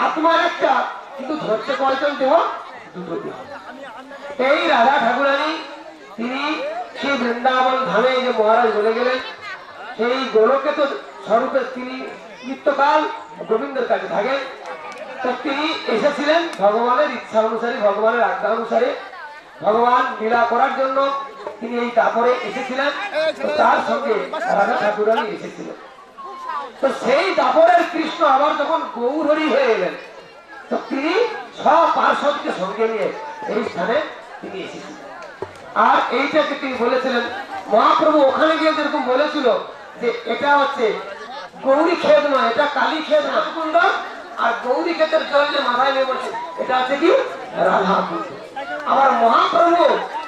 আত্মার একটা, কিন্তু ধরছে কয়জন দেহ? দুটো দেহ। এই রাধা ঠাকুরানী তিনি সেই বৃন্দাবন ধামে যে মহারাজ বলে গেলেন, সেই গোলকে তো স্বরূপে তিনি নিত্যকাল গোবিন্দের কাছে থাকেন। তো তিনি এসেছিলেন ভগবানের ইচ্ছা অনুসারে, ভগবানের আজ্ঞা অনুসারে, ভগবান লীলা করার জন্য তিনি এই তারপরে এসেছিলেন। তো তার সঙ্গে রাধা ঠাকুরানী এসেছিলেন। তো সেই দাপরের কৃষ্ণ আবার যখন গৌর হরি হয়ে এলেন, তো তিনি সব পার্শ্বদকে সঙ্গে নিয়ে এই স্থানে তিনি এসেছিলেন। আর এইটাকে তিনি বলেছিলেন, মহাপ্রভু ওখানে গিয়ে যেরকম বলেছিল যে এটা হচ্ছে গৌরী ক্ষেত নয়, এটা কালী ক্ষেত না কুণ্ড, আর গৌরী ক্ষেতের জল যে মাথায় নিয়ে বলছে এটা হচ্ছে কি রাধা কুণ্ড। আবার মহাপ্রভু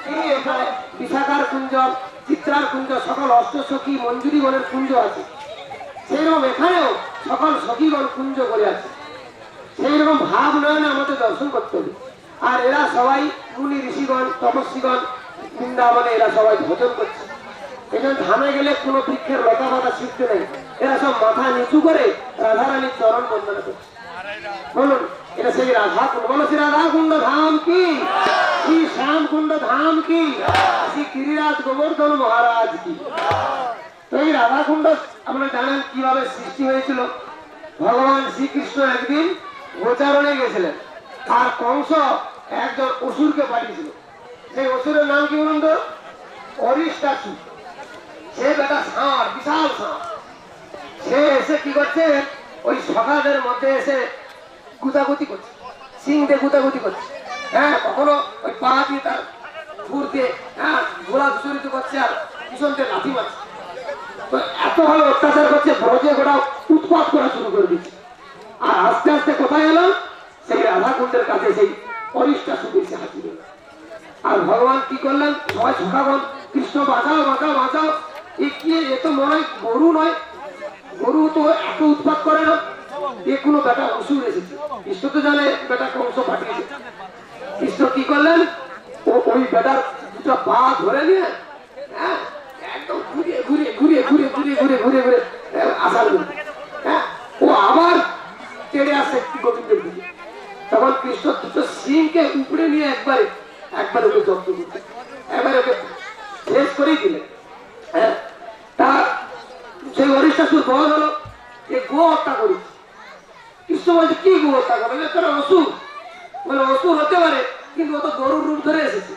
তিনি এখানে বিশাখার কুঞ্জ, চিত্রার কুঞ্জ, সকল অষ্টসখী মঞ্জুরিগণের কুঞ্জ আছে, সেইরকম এখানেও সকল সখীগণ কুঞ্জ করে আছে। সেইরকম ভাব নয়নে আমাদের দর্শন করতে হবে। আর এরা সবাই মুনি ঋষিগণ, তপস্বীগণ বৃন্দাবনে এরা সবাই ভোজন করছে। এখানে ধামে গেলে কোনো বৃক্ষের লতা পাতা ছিটতে নেই, এরা সব মাথা নিচু করে রাধারানীর চরণ বন্দনা করছে। বলুন এটা সেই রাধা কুণ্ড। বলো শ্রী রাধা কুণ্ড ধাম কি, শ্রী শ্যাম কুণ্ড ধাম কি, শ্রী গিরিরাজ গোবর্ধন মহারাজ কি। তো এই রাধা কুণ্ড আপনারা জানেন কিভাবে সৃষ্টি হয়েছিল। ভগবান শ্রীকৃষ্ণ একদিন গোচারণে গেছিলেন, আর কংস একজন অসুরকে পাঠিয়েছিল। সেই অসুরের নাম কি বলুন তো? অরিষ্টাসুর। সে বেটা ষাঁড়, বিশাল ষাঁড়। সে এসে কি করছে, ওই সখাদের মধ্যে এসে গুতাগুতি করছে, সিং দিয়ে গুতাগুতি করছে। হ্যাঁ, কখনো ওই পা দিয়ে তার ঘুর দিয়ে ঘোড়া চুরিত করছে, আর পিছন দিয়ে লাথি মারছে। তো এত ভালো অত্যাচার করছে, ব্রজে গোটা উৎপাত করা শুরু করে দিচ্ছে। আর আস্তে আস্তে কোথায় এলো? সেই রাধা কুণ্ডের কাছে সেই অরিষ্টাসুর এসে হাজির হলো। আর ভগবান কি করলেন? সবাই সখাগণ কৃষ্ণ বাঁচাও বাঁচাও বাঁচাও। এ কি, এ তো মনে হয় গরু নয়, গরু তো এত উৎপাত করে না, এ কোনো বেটা অসুর এসেছে। কৃষ্ণ তো জানে বেটা কংস পাঠিয়েছে। কৃষ্ণ কি করলেন? ওই বেটার দুটো পা ধরে নিয়ে একদম ঘুরিয়ে ঘুরিয়ে ঘুরিয়ে ঘুরিয়ে ঘুরিয়ে ঘুরিয়ে ঘুরিয়ে ঘুরে আসার, ও আবার তেড়ে আসে গোবিন্দের দিকে। তখন কৃষ্ণ দুটো সিংকে উপরে নিয়ে একবারে ওকে যত্ন করতে, একবারে ওকে শেষ করেই দিলেন। হ্যাঁ, তা সেই অরিষ্টাসুর বধ হলো, এ গো হত্যা করেছে। কৃষ্ণ বলছে কি গো হত্যা করো, তোরা অসুর। বলে অসুর হতে পারে, কিন্তু ও তো গরুর রূপ ধরে এসেছে,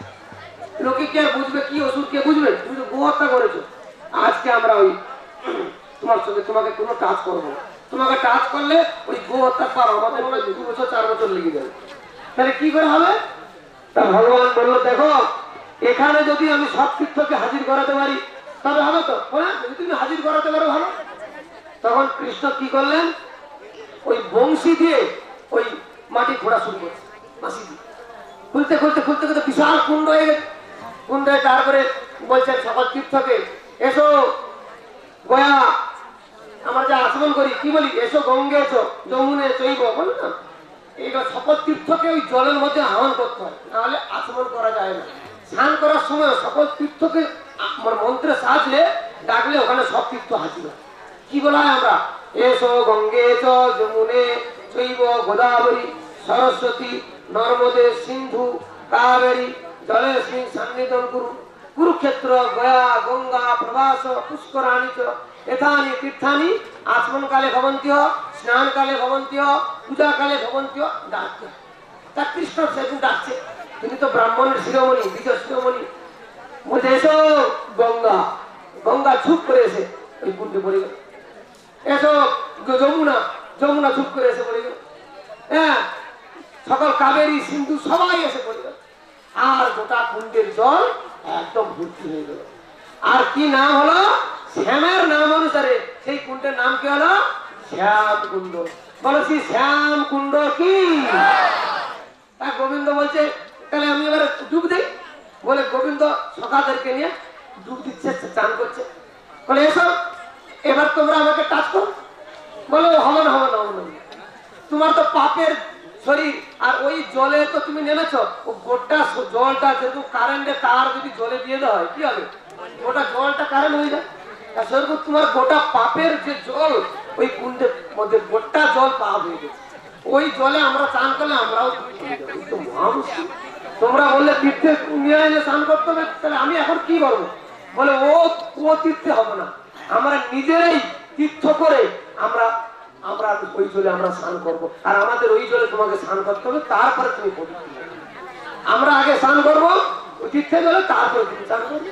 লোকে কি আর বুঝবে কি অসুর, কে বুঝবে? তুমি তো গো হত্যা করেছো। আজকে আমরা ওই তোমার সঙ্গে তোমাকে কোনো কাজ করবো না, তোমাকে টাচ করলে ওই গো হত্যা পারো আমাদের মনে হয় 2 বছর 4 বছর লেগে যাবে। তাহলে কি করে হবে? তা ভগবান বললো দেখো এখানে যদি আমি সব তীর্থকে হাজির করাতে পারি তবে হবে তো, হ্যাঁ যদি তুমি হাজির করাতে পারো ভালো। তখন কৃষ্ণ কি করলেন, ওই বংশী দিয়ে ওই মাটি খোঁড়া শুরু করছে, মাসি দিয়ে খুলতে খুলতে খুলতে খুলতে বিশাল কুণ্ড হয়ে গেছে। কুণ্ডে তারপরে বলছেন সকল তীর্থকে এসো গয়া, আমরা যা আচমন করি কি বলি, এসো গঙ্গে এসো যমুনে চৈব, বল না? এইবার সকল তীর্থকে ওই জলের মধ্যে আহ্বান করতে হয়, নাহলে আচমন করা যায় না। স্নান করার সময় সকল তীর্থকে মন্ত্রে সাজলে ডাকলে ওখানে সব তীর্থ হাজির হয়। কি বলা হয় আমরা, এসো গঙ্গে চ যমুনে চৈব গোদাবরী সরস্বতী নর্মদে সিন্ধু কাবেরী জলে সন্নিধন কুরু কুরুক্ষেত্র গয়া গঙ্গা প্রভাস পুষ্করাণী চ এথানি তীর্থানি আচমন কালে ভবন্ত্য স্নান কালে ভবন্ত্য পূজা কালে ভবন্ত্য ডাকতে। তা কৃষ্ণ সেদিন ডাকছে, তিনি তো ব্রাহ্মণের শিরোমণি, দ্বিতীয় শিরোমণি। বলছে এসো গঙ্গা, গঙ্গা চুপ করে এসে ওই কুণ্ডে পড়ে গেল। এসো যমুনা, যমুনা চুপ করে এসে পড়ে গেল। হ্যাঁ সকল কাবেরী সিন্ধু সবাই এসে পড়ে গেল, আর গোটা কুণ্ডের জল একদম ভর্তি হয়ে গেল। আর কি নাম হলো, শ্যামের নাম অনুসারে সেই কুণ্ডের নাম কি হলো, শ্যাম কুণ্ড। বলছি শ্যাম কুণ্ড কি? তা গোবিন্দ বলছে তাহলে আমি এবার ডুব দেই। বলে গোবিন্দ সখাদেরকে নিয়ে ডুব দিচ্ছে, চান করছে। বলে এসো এবার তোমরা আমাকে টাচ করো। বলে হবে না হবে না হবে না, তোমার তো পাপের শরীর, আর ওই জলে তো তুমি নেমেছ, ও গোটা জলটা যেরকম কারেন্টের তার যদি জলে দিয়ে দেওয়া হয় কি হবে, গোটা জলটা কারেন্ট হয়ে যায়। সেরকম তোমার গোটা পাপের যে জল ওই কুণ্ডের মধ্যে গোটা জল পাপ হয়ে গেছে। ওই জলে আমরা চান করলে আমরাও তোমরা বললে তীর্থে নিয়ে এলে স্নান করতে হবে, তাহলে আমি এখন কি করবো? বলে ও তীর্থে হবে না, আমরা নিজেরাই তীর্থ করে আমরা আমরা ওই জলে আমরা স্নান করবো, আর আমাদের ওই জলে তোমাকে স্নান করতে হবে, তারপরে তুমি পবিত্র হবে। আমরা আগে স্নান করবো ওই তীর্থে জলে, তারপরে তুমি স্নান করবে।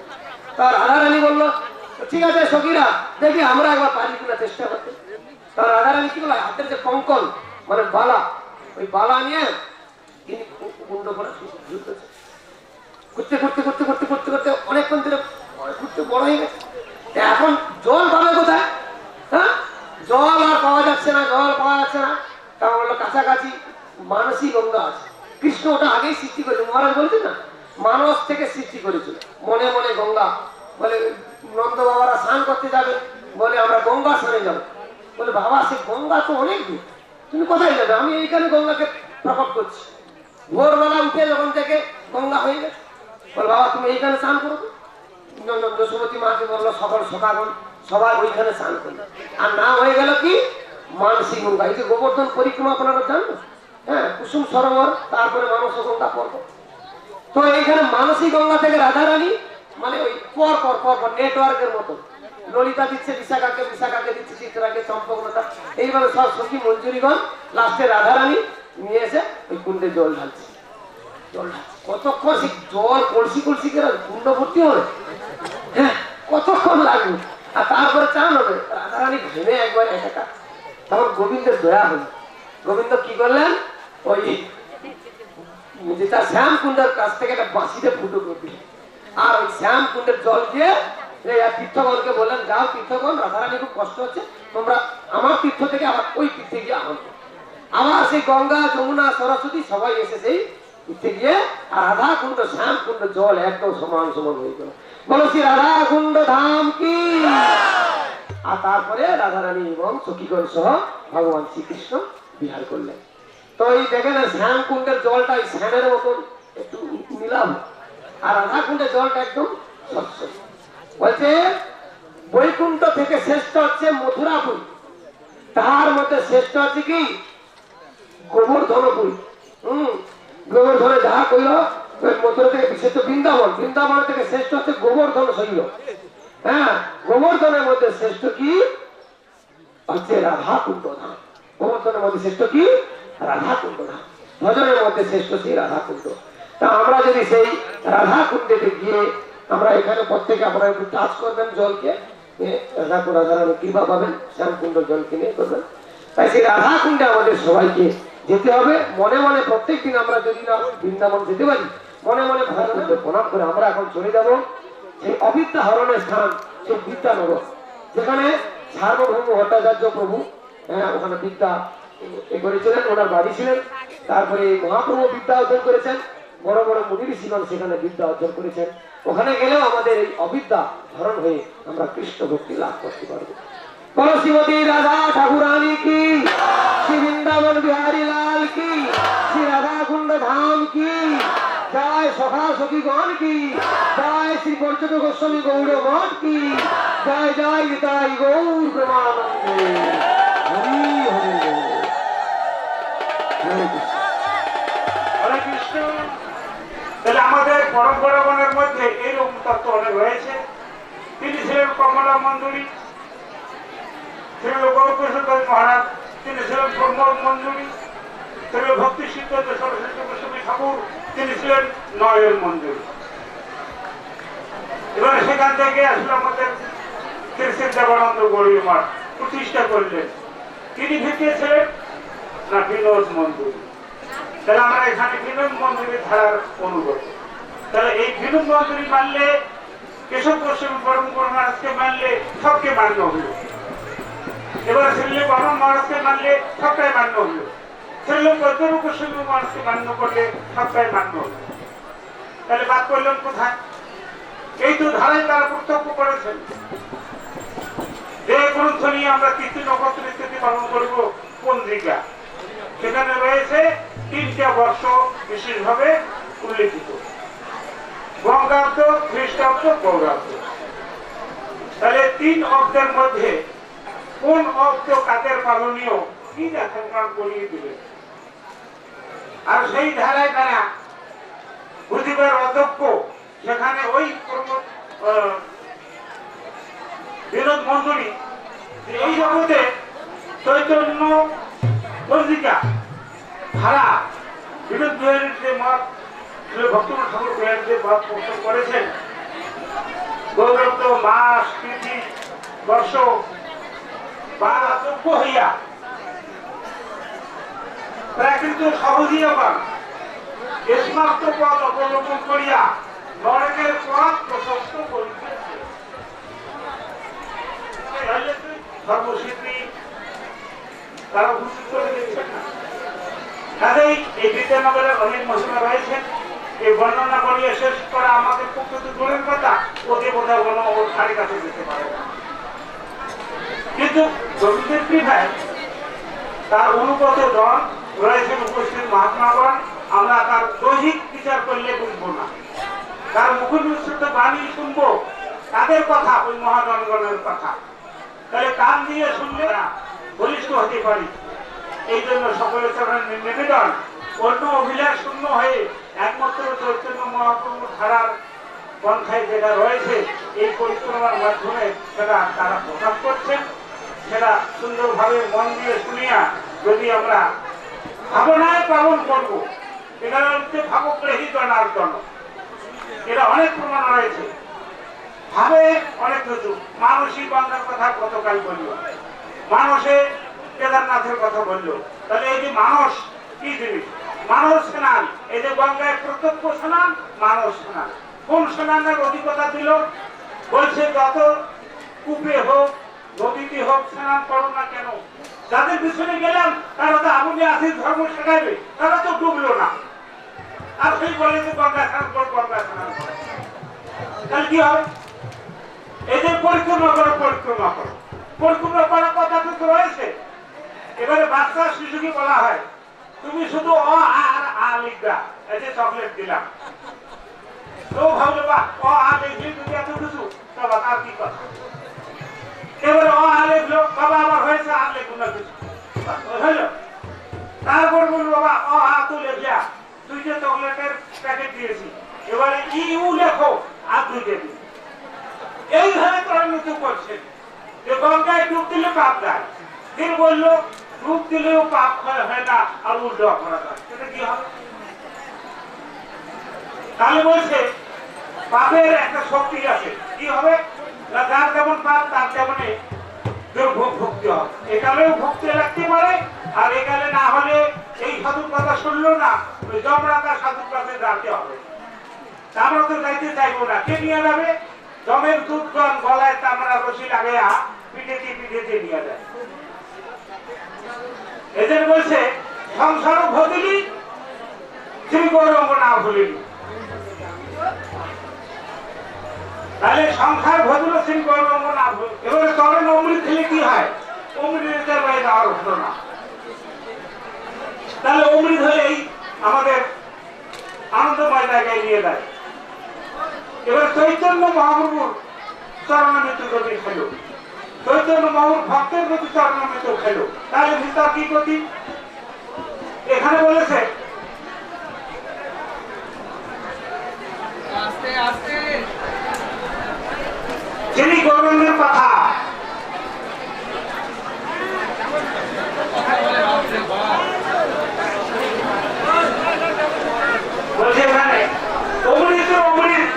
তার রাধারানী বললো ঠিক আছে সখীরা দেখি আমরা একবার পারি কিনা চেষ্টা করতে। তার রাধারানী কি বলে, হাতের যে কঙ্কন মানে বালা, ওই বালা নিয়ে তিনি কুণ্ড করে ঘুরতে ঘুরতে ঘুরতে ঘুরতে ঘুরতে ঘুরতে অনেকক্ষণ ধরে ঘুরতে বড় হয়ে গেছে। এখন জল পাবে কোথায়? হ্যাঁ জল আর পাওয়া যাচ্ছে না, জল পাওয়া যাচ্ছে না। তা বললো কাছাকাছি মানসী গঙ্গা আছে। কৃষ্ণ ওটা আগেই সৃষ্টি করেছে, মহারাজ বলছে না মানস থেকে সৃষ্টি করেছিল মনে মনে গঙ্গা। বলে নন্দ বাবারা স্নান করতে যাবে, বলে আমরা গঙ্গা স্নানে যাবো। বলে বাবা সে গঙ্গা তো অনেক দূর, তুমি কোথায় যাবে? আমি এইখানে গঙ্গাকে প্রকট করছি। ভোরবেলা উঠে যখন থেকে গঙ্গা হয়ে গেছে, বলে বাবা তুমি এইখানে স্নান করো। যশোমতী মাকে বললো সকল সখাগণ সবাই ওইখানে স্নান করলো, আর নাম হয়ে গেল কি মানসী গঙ্গা। এই যে গোবর্ধন পরিক্রমা আপনারা জানো, হ্যাঁ কুসুম সরোবর, তারপরে মানস গঙ্গা পর্বত। তো এইখানে মানসী গঙ্গা থেকে রাধারানী মানে ওই পর পর পর পর নেটওয়ার্কের মতো ললিতা দিচ্ছে বিশাখাকে, বিশাখাকে দিচ্ছে চিত্রাকে, চম্পকলতা, এইভাবে সব সখী মঞ্জুরিগণ লাস্টে রাধারানী নিয়ে এসে ওই কুণ্ডে জল ঢালছে। জল ঢালছে কতক্ষণ, সেই জল কলসি কলসি করে কুণ্ড ভর্তি হবে, হ্যাঁ কতক্ষণ লাগবে। আর তারপরে চান হবে, রাধারানী ভেবে একবার একা। তখন গোবিন্দের দয়া হল। গোবিন্দ কি করলেন, ওই যেটা শ্যাম কুণ্ডের কাছ থেকে একটা বাঁশিতে ফুটো করে দিলেন, আর ওই শ্যাম কুণ্ডের জল দিয়ে তীর্থগণকে বললেন যাও তীর্থগণ, রাধারানী খুব কষ্ট হচ্ছে, তোমরা আমার তীর্থ থেকে আবার ওই তীর্থে গিয়ে আহ্বান করো। আমার সেই গঙ্গা যমুনা সরস্বতী সবাই এসে সেই তীর্থে গিয়ে, আর রাধা কুণ্ড শ্যাম কুণ্ড জল একদম সমান সমান হয়ে গেল। বলো শ্রী রাধা কুণ্ড ধাম কি। আর তারপরে রাধারানী এবং সখীগণ সহ ভগবান শ্রীকৃষ্ণ বিহার করলেন। তো এই দেখেন শ্যাম কুণ্ডের জলটা ওই শ্যামের মতন একটু নিলাম, আর রাধা কুণ্ডের জলটা একদম স্বচ্ছ। বলছে বৈকুণ্ঠ থেকে শ্রেষ্ঠ হচ্ছে মথুরাপুরী, তার মধ্যে শ্রেষ্ঠ হচ্ছে কি গোবর্ধনপুরী। গোবর্ধনে যাহা কইল মথুরা থেকে বিশেষ বৃন্দাবন, বৃন্দাবন থেকে শ্রেষ্ঠ হচ্ছে গোবর্ধন শৈল। হ্যাঁ গোবর্ধনের মধ্যে শ্রেষ্ঠ কি হচ্ছে রাধা কুণ্ড ধাম। গোবর্ধনের মধ্যে শ্রেষ্ঠ কি? রাধা কুণ্ড ধাম। ভজনের মধ্যে শ্রেষ্ঠ সেই রাধা কুণ্ড। তা আমরা যদি সেই রাধা কুণ্ডেতে গিয়ে আমরা এখানে প্রত্যেকে আপনারা একটু টাচ করবেন জলকে, রাধারানী কৃপা পাবেন, শ্যামকুণ্ড জল কিনে করবেন। তাই সেই রাধা কুণ্ডে আমাদের সবাইকে যেতে হবে। মনে মনে প্রত্যেক দিন আমরা যদি না বৃন্দাবন যেতে পারি, মনে মনে ভগবানকে প্রণাম করে আমরা এখন চলে যাব সেই অবিদ্যা হরণের স্থান, সেই বিদ্যানগর, যেখানে সার্বভৌম ভট্টাচার্য প্রভু ওখানে বিদ্যা করেছিলেন, ওনার বাড়ি ছিলেন। তারপরে মহাপ্রভু বিদ্যা অর্জন করেছেন, বড় বড় মুনি ঋষিগণ সেখানে বিদ্যা অর্জন করেছেন। ওখানে গেলেও আমাদের এই অবিদ্যা হরণ হয়ে আমরা কৃষ্ণ ভক্তি লাভ করতে পারবো। বলো শ্রীমতী রাধা ঠাকুরানী কি, শ্রী বৃন্দাবন বিহারী লাল কি, শ্রী রাধা কুণ্ড ধাম কি, জয় সখা সখীগণ কি, জয় শ্রী পর্যটক গোস্বামী গৌড় মঠ কি, জয় জয় গীতাই গৌর প্রেমানন্দে। হরি হরি হরে কৃষ্ণ। হরে কৃষ্ণ। তাহলে আমাদের পরম্পরাগণের মধ্যে এইরকম তত্ত্ব অনেক রয়েছে। তিনি ছিলেন কমলা মঞ্জুরি, ছিলেন গৌরকিশোর মহারাজ, তিনি ছিলেন প্রমোদ মঞ্জুরি, ছিলেন ভক্তি সিদ্ধার্থ সরস্বতী গোস্বামী ঠাকুর, তিনি ছিলেন নয়ন মঞ্জুরি। এবার সেখান থেকে আসলে আমাদের শ্রী দেবানন্দ গৌড়ীয় মঠ প্রতিষ্ঠা করলেন। তিনি ভিটিয়েছিলেন না বিনোদ মঞ্জুরি। তাহলে আমরা এখানে বিনোদ মঞ্জুরি ধারার অনুগত। তাহলে এই বিনোদ মঞ্জুরি মানলে, কেশব গোস্বামী পরম্পরা মহারাজকে মানলে সবকে মান্য হল। এবার শ্রীল বর্মন মহারাজকে মানলে সবটাই মান্য হল। শ্রীল পদ্ম গোস্বামী মহারাজকে মান্য করলে সবটাই মান্য হল। তাহলে বাদ করলেন কোথায়? এই তো ধারায় তারা প্রত্যক্ষ করেছেন। যে গ্রন্থ নিয়ে আমরা তিথি নক্ষত্র ইত্যাদি পালন করব, পঞ্জিকা, সেখানে রয়েছে 3টা বর্ষ বিশেষভাবে উল্লেখিত, বঙ্গাব্দ, খ্রিস্টাব্দ, গৌরাব্দ। তাহলে 3 অব্দের মধ্যে কোন অব্দ কাদের পালনীয় কি সংক্রাম করিয়ে দিলেন। আর সেই ধারায় তারা বুঝিবার অধ্যক্ষ সেখানে ওই বিনোদ মঞ্জুরি এই জগতে চৈতন্য পঞ্জিকা ধারা বিনোদ বিহারীর যে মত, ভক্তনাথ ঠাকুর বিহারী যে মত পোষণ করেছেন, গৌরব্দ, মাস, তিথি, বর্ষ বা যোগ্য হইয়া তারা কিন্তু সহজই আবার স্মার্ত পথ অবলম্বন করিয়া নরকের পথ প্রশস্ত করিতেছে। ধর্মসিদ্ধি তারা ঘোষিত করে দিচ্ছেন না। কাজেই এই বিদ্যানগরের অনেক মহিমা রয়েছেন। এই বর্ণনা করিয়ে শেষ করা আমাদের পক্ষে তো দূরের কথা, ওদের বোধহয় কোনো ওর ধারে কাছে যেতে পারে না। কিন্তু গোবিন্দের কৃপায় তার অনুগত জন রয়েছেন উপস্থিত মহাত্মাগণ। আমরা তার দৈহিক বিচার করলে বুঝবো না, তার মুখনিসৃত বাণী শুনবো, তাদের কথা, ওই মহাজনগণের কথা। তাহলে কান দিয়ে শুনলে বলিষ্ঠ হতে পারি। এই জন্য সকলের চরণে নিবেদন, অন্য অভিলাষ শূন্য হয়ে একমাত্র চৈতন্য মহাপ্রভু ধারার পন্থায় যেটা রয়েছে, এই পরিক্রমার মাধ্যমে সেটা তারা প্রকাশ করছেন। সেটা সুন্দরভাবে মন দিয়ে শুনিয়া যদি আমরা ভাবনায় পালন করবো, এটা হচ্ছে ভাবগ্রাহী জনার্দন। এটা অনেক প্রমাণ রয়েছে। ভাবে অনেক কিছু, মানসী গঙ্গার কথা গতকাল বলল, মানসে কেদারনাথের কথা বলল। তাহলে এই যে মানস কি জিনিস? মানস স্নান, এই যে গঙ্গায় প্রত্যক্ষ স্নান, মানস স্নান। কোন স্নানের অধিকতা দিল? বলছে যত কূপে হোক, নদীতে হোক স্নান করো না কেন, যাদের পিছনে গেলাম তারা তো আপনি আসি ধর্ম শেখাবে, তারা তো ডুবলো না। আর সেই বলে যে গঙ্গা স্নান কর, গঙ্গা স্নান করে। তাহলে কি হবে? এই যে পরিক্রমা করো, পরিক্রমা করো, পরিক্রমা করার কথা তো রয়েছে। এবারে বাচ্চা শিশুকে বলা হয় তুমি শুধু অ আর আ লিখবা, এই যে চকলেট দিলাম, তো ভাবলো বা অ আ লিখলি তুমি এত কিছু, বাবা তার কি কথা? এবারে অ আ লিখলো, বাবা আবার হয়েছে আর লিখবো না কিছু, হইলো। তারপর বললো বাবা অ আ তো লেখা, 2টা চকলেটের প্যাকেট দিয়েছি, এবারে ইউ লেখো আর 2টা দিই। এইভাবে তারা নতুন করছে যে গঙ্গায় ডুব দিলে পাপ যায়। তিনি বললো রূপ দিলেও পাপ ক্ষয় হয় না, আর উল্টো অপরাধ হয়। এটা কি হবে? তাহলে বলছে পাপের একটা শক্তি আছে, কি হবে না, যার যেমন পাপ তার তেমনই দুর্ভোগ ভক্তি হবে। একালেও ভক্তি লাগতে পারে, আর একালে না হলে এই সাধুর কথা শুনলো না, ওই জমরাতা সাধুর কাছে যাতে হবে। আমরা তো যাইতে চাইবো না, কে নিয়ে যাবে? জমের দুধগণ গলায় চামড়া রশি লাগাইয়া পিঠেতে পিঠেতে নিয়ে যায়। এদের বলছে সংসার ভদিলি শ্রী গৌরঙ্গ না ভুলিলি। তাহলে সংসার ভজল শ্রী গৌরঙ্গ না ভুল। এবারে চরণ অমৃত খেলে কি হয়? অমৃতের বাইরে যাওয়ার হতো না। তাহলে অমৃত হলেই আমাদের আনন্দময় জায়গায় নিয়ে যায়। এবার চৈতন্য মহাপ্রভুর চরণামৃত যদি খেল, চৈতন্য মহাপ্রভুর ভক্তের যদি চরণামৃত খেল, তাহলে ভিতর কি গতি? এখানে বলেছে যিনি গৌরঙ্গের কথা বলছে, এখানে অমৃতের অমৃত,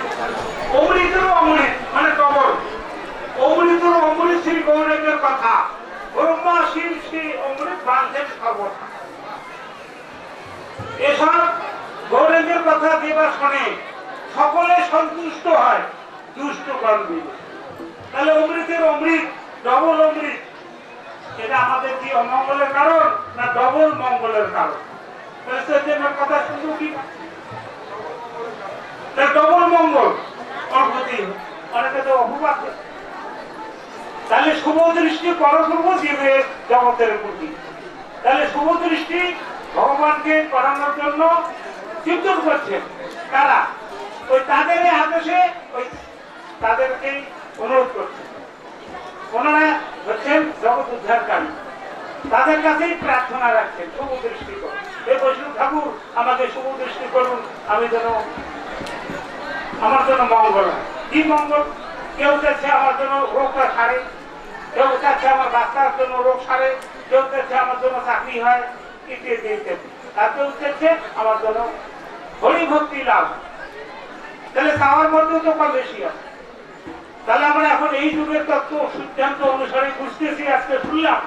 অমৃতের অমৃত মানে কবর, অমৃতের অমৃত শ্রী গৌরঙ্গের কথা, ব্রহ্মা শিব শ্রী অমৃত বাঁধেন সর্বথা। এসব গৌরঙ্গের কথা দেবা শোনে সকলে সন্তুষ্ট হয়, দুষ্ট করবে। তাহলে অমৃতের অমৃত, ডবল অমৃত, এটা আমাদের কি অমঙ্গলের কারণ না ডবল মঙ্গলের কারণ? তাহলে চৈতন্যের কথা শুনবো কি ডবল মঙ্গল, অর্থতি অনেকে তো অপবাদ। তাহলে শুভ দৃষ্টি পরশুভ জীবের জগতের প্রতি। তাহলে শুভ দৃষ্টি ভগবানকে করানোর জন্য চিন্তন করছেন কারা? ওই তাদের আদেশে ওই তাদেরকে অনুরোধ করছেন। ওনারা হচ্ছেন জগৎ উদ্ধারকারী, তাদের কাছেই প্রার্থনা রাখছেন শুভ দৃষ্টি করুন। এই বৈষ্ণব ঠাকুর আমাকে শুভ দৃষ্টি করুন, আমি যেন আমার জন্য মঙ্গল হয়। কি মঙ্গল? কেউ চাচ্ছে আমার জন্য রোগটা সারে, কেউ চাচ্ছে আমার বাচ্চার জন্য রোগ সারে, কেউ চাচ্ছে আমার জন্য চাকরি হয়, ইত্যাদি ইত্যাদি। আর কেউ চাচ্ছে আমার জন্য হরি ভক্তি লাভ। তাহলে চাওয়ার মধ্যেও তো কম বেশি আছে। তাহলে আমরা এখন এই যুগের তত্ত্ব সিদ্ধান্ত অনুসারে বুঝতেছি, আজকে শুনলাম,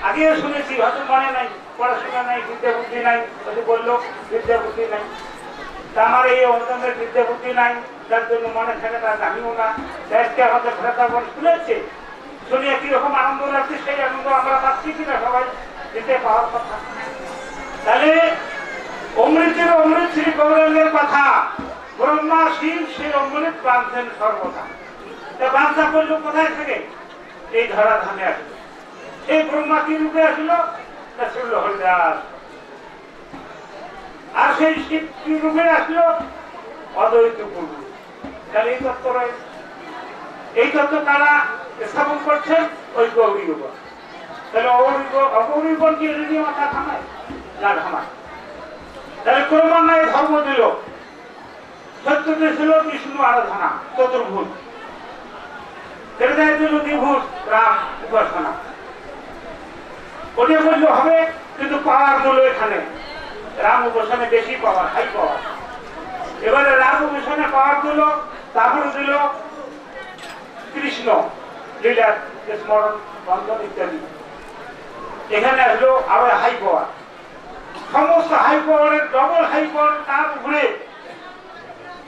আগেও শুনেছি, হয়তো মনে নাই, পড়াশোনা নাই, বিদ্যা বুদ্ধি নাই, হয়তো বললো বিদ্যা বুদ্ধি নাই। তা আমার এই অনুদানের বিদ্যা বুদ্ধি নাই, যার জন্য মনে থাকে না, জানিও না। আজকে আমাদের ভ্রাতাগণ শুনেছে, শুনিয়ে কিরকম আনন্দ লাগছে, সেই আনন্দ আমরা পাচ্ছি কিনা সবাই দিতে পাওয়ার কথা। তাহলে অমৃতের অমৃত শ্রী গৌরাঙ্গের কথা, ব্রহ্মা শিব সেই অমৃত বাঁধছেন সর্বদা। বাঞ্ছা করলো কোথায় থেকে? এই ধরা ধামে আসলো। এই ব্রহ্মা কি রূপে আসলো? তা ছিল হরিদাস। আর সেই শিব কি রূপে আসলো? অদ্বৈত পূর্ব। তাহলে এই তত্ত্ব রয়েছে। এই তত্ত্ব কারা স্থাপন করছেন? ওই গৌরীগণ। তাহলে অগৌরীগণ কি এমনি মাথা থামায় না? থামায়। তাহলে ক্রমান্বয়ে ধর্ম দিল। সত্যতে ছিল বিষ্ণু আরাধনা, চতুর্ভুজ। দ্বিভুজ রাম উপাসনা। ওটা বললে হবে, কিন্তু পাওয়ার দিল এখানে রাম উপাসনে বেশি পাওয়ার, হাই পাওয়ার। এবারে রাম উপাসনে পাওয়ার দিল, তারপরে দিল কৃষ্ণ লীলার স্মরণ বন্ধন ইত্যাদি। এখানে আসলো আবার হাই পাওয়ার। সমস্ত হাই পাওয়ারের ডবল হাই পাওয়ার, তার উপরে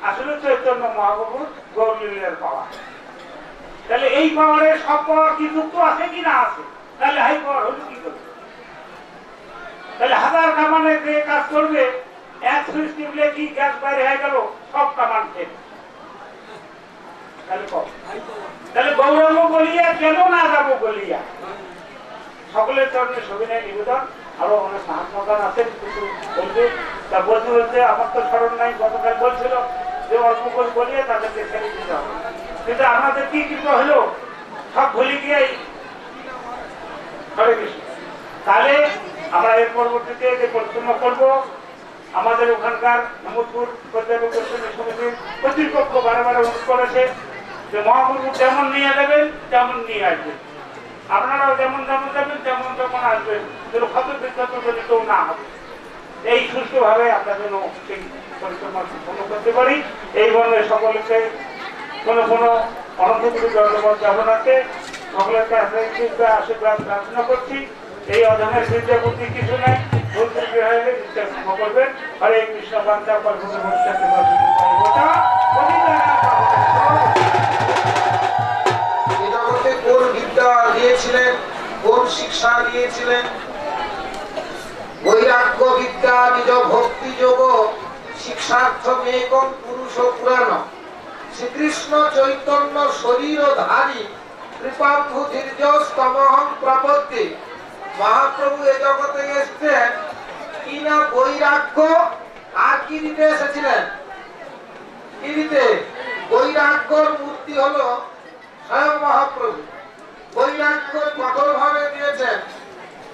আসলে চৈতন্য মহাপ্রভুর গৌরলীলার পাওয়ার। তাহলে এই পাওয়ারের সব পাওয়ার কি যুক্ত আছে কি না আছে? তাহলে হাই পাওয়ার হলো কি করবে? তাহলে হাজার কামানে যে কাজ করবে, এক সুইচ টিপলে কি গ্যাস বাইরে হয়ে গেল, সব কামান খেয়ে। তাহলে গৌরঙ্গ বলিয়া কেন না যাবো বলিয়া? সকলের চরণে সবিনয় নিবেদন। আরো অনেক মহাত্মাগণ আছেন, কিন্তু বলবে তা বলতে বলতে আমার তো স্মরণ নাই। গতকাল বলছিল যে অল্প করে বলিয়ে তাদেরকে ছেড়ে দিতে হবে, কিন্তু আমাদের কি কিছু হলো, সব ভুলে গিয়ে হরে কৃষ্ণ। তাহলে আমরা এর পরবর্তীতে যে পরিচালনা করবো, আমাদের ওখানকার হেমতপুর পর্যবেক্ষণ সমিতির কর্তৃপক্ষ বারে বারে অনুরোধ করেছে যে মহাপ্রভু যেমন নিয়ে যাবেন তেমন নিয়ে আসবেন। আপনারাও যেমন যেমন যাবেন তেমন তেমন আসবেন, যেন ক্ষত বিক্ষত যদি কেউ না হবে। এই সুষ্ঠুভাবে আমরা যেন সেই পরিক্রমা সম্পন্ন করতে পারি। এই বর্ণের সকলকে কোনো কোনো অনন্তগুলি ধন্যবাদ জ্ঞাপনার্থে সকলের কাছে আশীর্বাদ প্রার্থনা করছি। এই অধমের বিদ্যা বুদ্ধি কিছু নেই, ভুল ত্রুটি হলে নিশ্চয় ক্ষমা করবেন। হরে কৃষ্ণ বান্তা পরবর্তী ভবিষ্যতে জগতে কোন বিদ্যা দিয়েছিলেন, কোন শিক্ষা দিয়েছিলেন? বৈরাগ্য বিদ্যা নিজ ভক্তি যোগ শিক্ষার্থম একম পুরুষ পুরাণ। শ্রীকৃষ্ণ চৈতন্য শরীর ধারী কৃপাম্ভু ধীর্যস্তমহং প্রপদ্যে। মহাপ্রভু এ জগতে এসছেন কি না বৈরাগ্য আর কি দিতে এসেছিলেন? কি দিতে? বৈরাগ্যর মূর্তি হলো স্বয়ং মহাপ্রভু। বৈরাগ্য কঠোর ভাবে দিয়েছেন।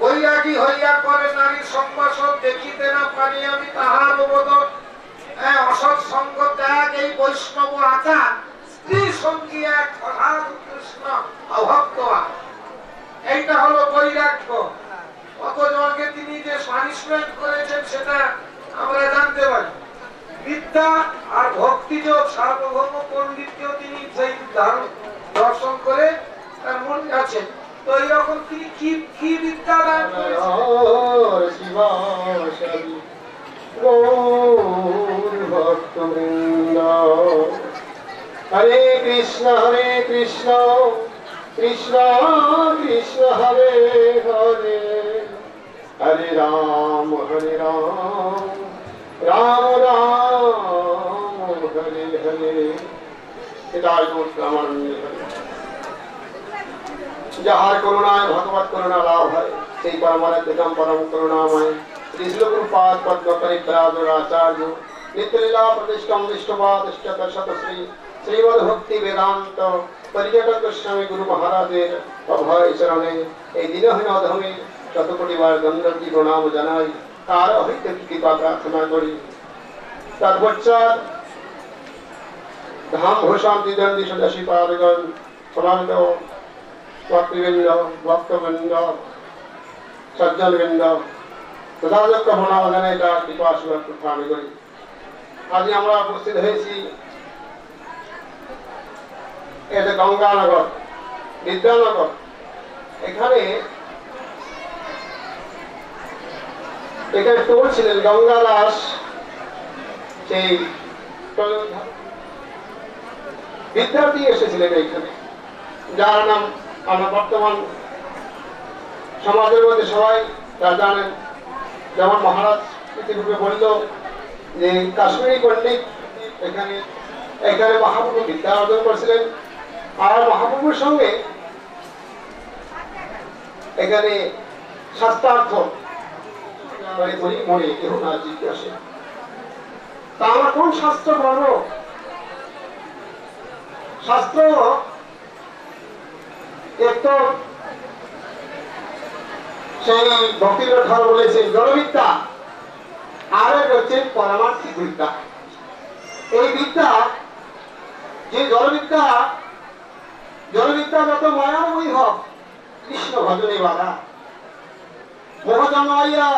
বৈরাগী হইয়া করে নারী সম্ভাষণ, দেখিতে না পারি আমি তাহার অনুমোদন। অসৎ সঙ্গ ত্যাগ এই বৈষ্ণব আচার, স্ত্রী সঙ্গী এক অসাধ কৃষ্ণ অভক্ত। এইটা হলো বৈরাগ্য। কতজনকে তিনি যে পানিশমেন্ট করেছেন সেটা আমরা জানতে পারি। বিদ্যা আর ভক্তিযোগ সার্বভৌম পণ্ডিতকেও তিনি সেই দর্শন করে তার মনে আছেন। তো এইরকম তিনি কি বিদ্যা দান করেছেন? হরে কৃষ্ণ কৃষ্ণ কৃষ্ণ হরে হরে, হরে রাম রাম রাম হরে হরে। যাহার করুণায় ভগবত করুণা লাভ হয়, সেই পরমারাধ্য পরম করুণাময় শ্রী শিলপ্রপাদ পদ্ম পরিব্রাজরাচার্য নিত্যলীলা প্রতিষ্ঠম দৃষ্টবাদ শ্রী শ্রীমদ ভক্তি বেদান্ত পর্যটক গোস্বামী গুরু মহারাজের অভয় চরণে এই দিনহীন অধমে শতকোটিবার দণ্ডবতী প্রণাম জানাই, তার অহিত কৃপা প্রার্থনা করি। তৎপশ্চাৎ ধাম ঘোষাম দ্বিদণ্ডী সদাশী পাদগণ সমাগত ভক্তবৃন্দ ভক্তবৃন্দ সজ্জনবৃন্দ তথাযথ প্রণাম জানাই, তার কৃপা আশীর্বাদ প্রার্থনা করি। আজ আমরা উপস্থিত হয়েছি এটা গঙ্গানগর বিদ্যানগর। এখানে টোল ছিলেন গঙ্গা দাস, সেই বিদ্যার্থী এসেছিলেন এইখানে, যার নাম আমরা বর্তমান সমাজের মধ্যে সবাই তা জানেন। যেমন মহারাজ ইতিপূর্বে বলল যে কাশ্মীরি পণ্ডিত এখানে মহাপ্রভু বিদ্যা অর্জন করেছিলেন। আর মহাপ্রভুর সঙ্গে এখানে শাস্ত্রার্থ মনে কেউ না জিজ্ঞাসে, তা আমরা কোন শাস্ত্র পড়ব? শাস্ত্র এক তো সেই ভক্তির ঠাকুর বলেছেন জড়বিদ্যা, আর এক হচ্ছে পরমার্থিক বিদ্যা। এই বিদ্যা যে জড়বিদ্যা যত মায়াময়ী হোক, কৃষ্ণ ভজনে বাধা মোহজন্মাইয়া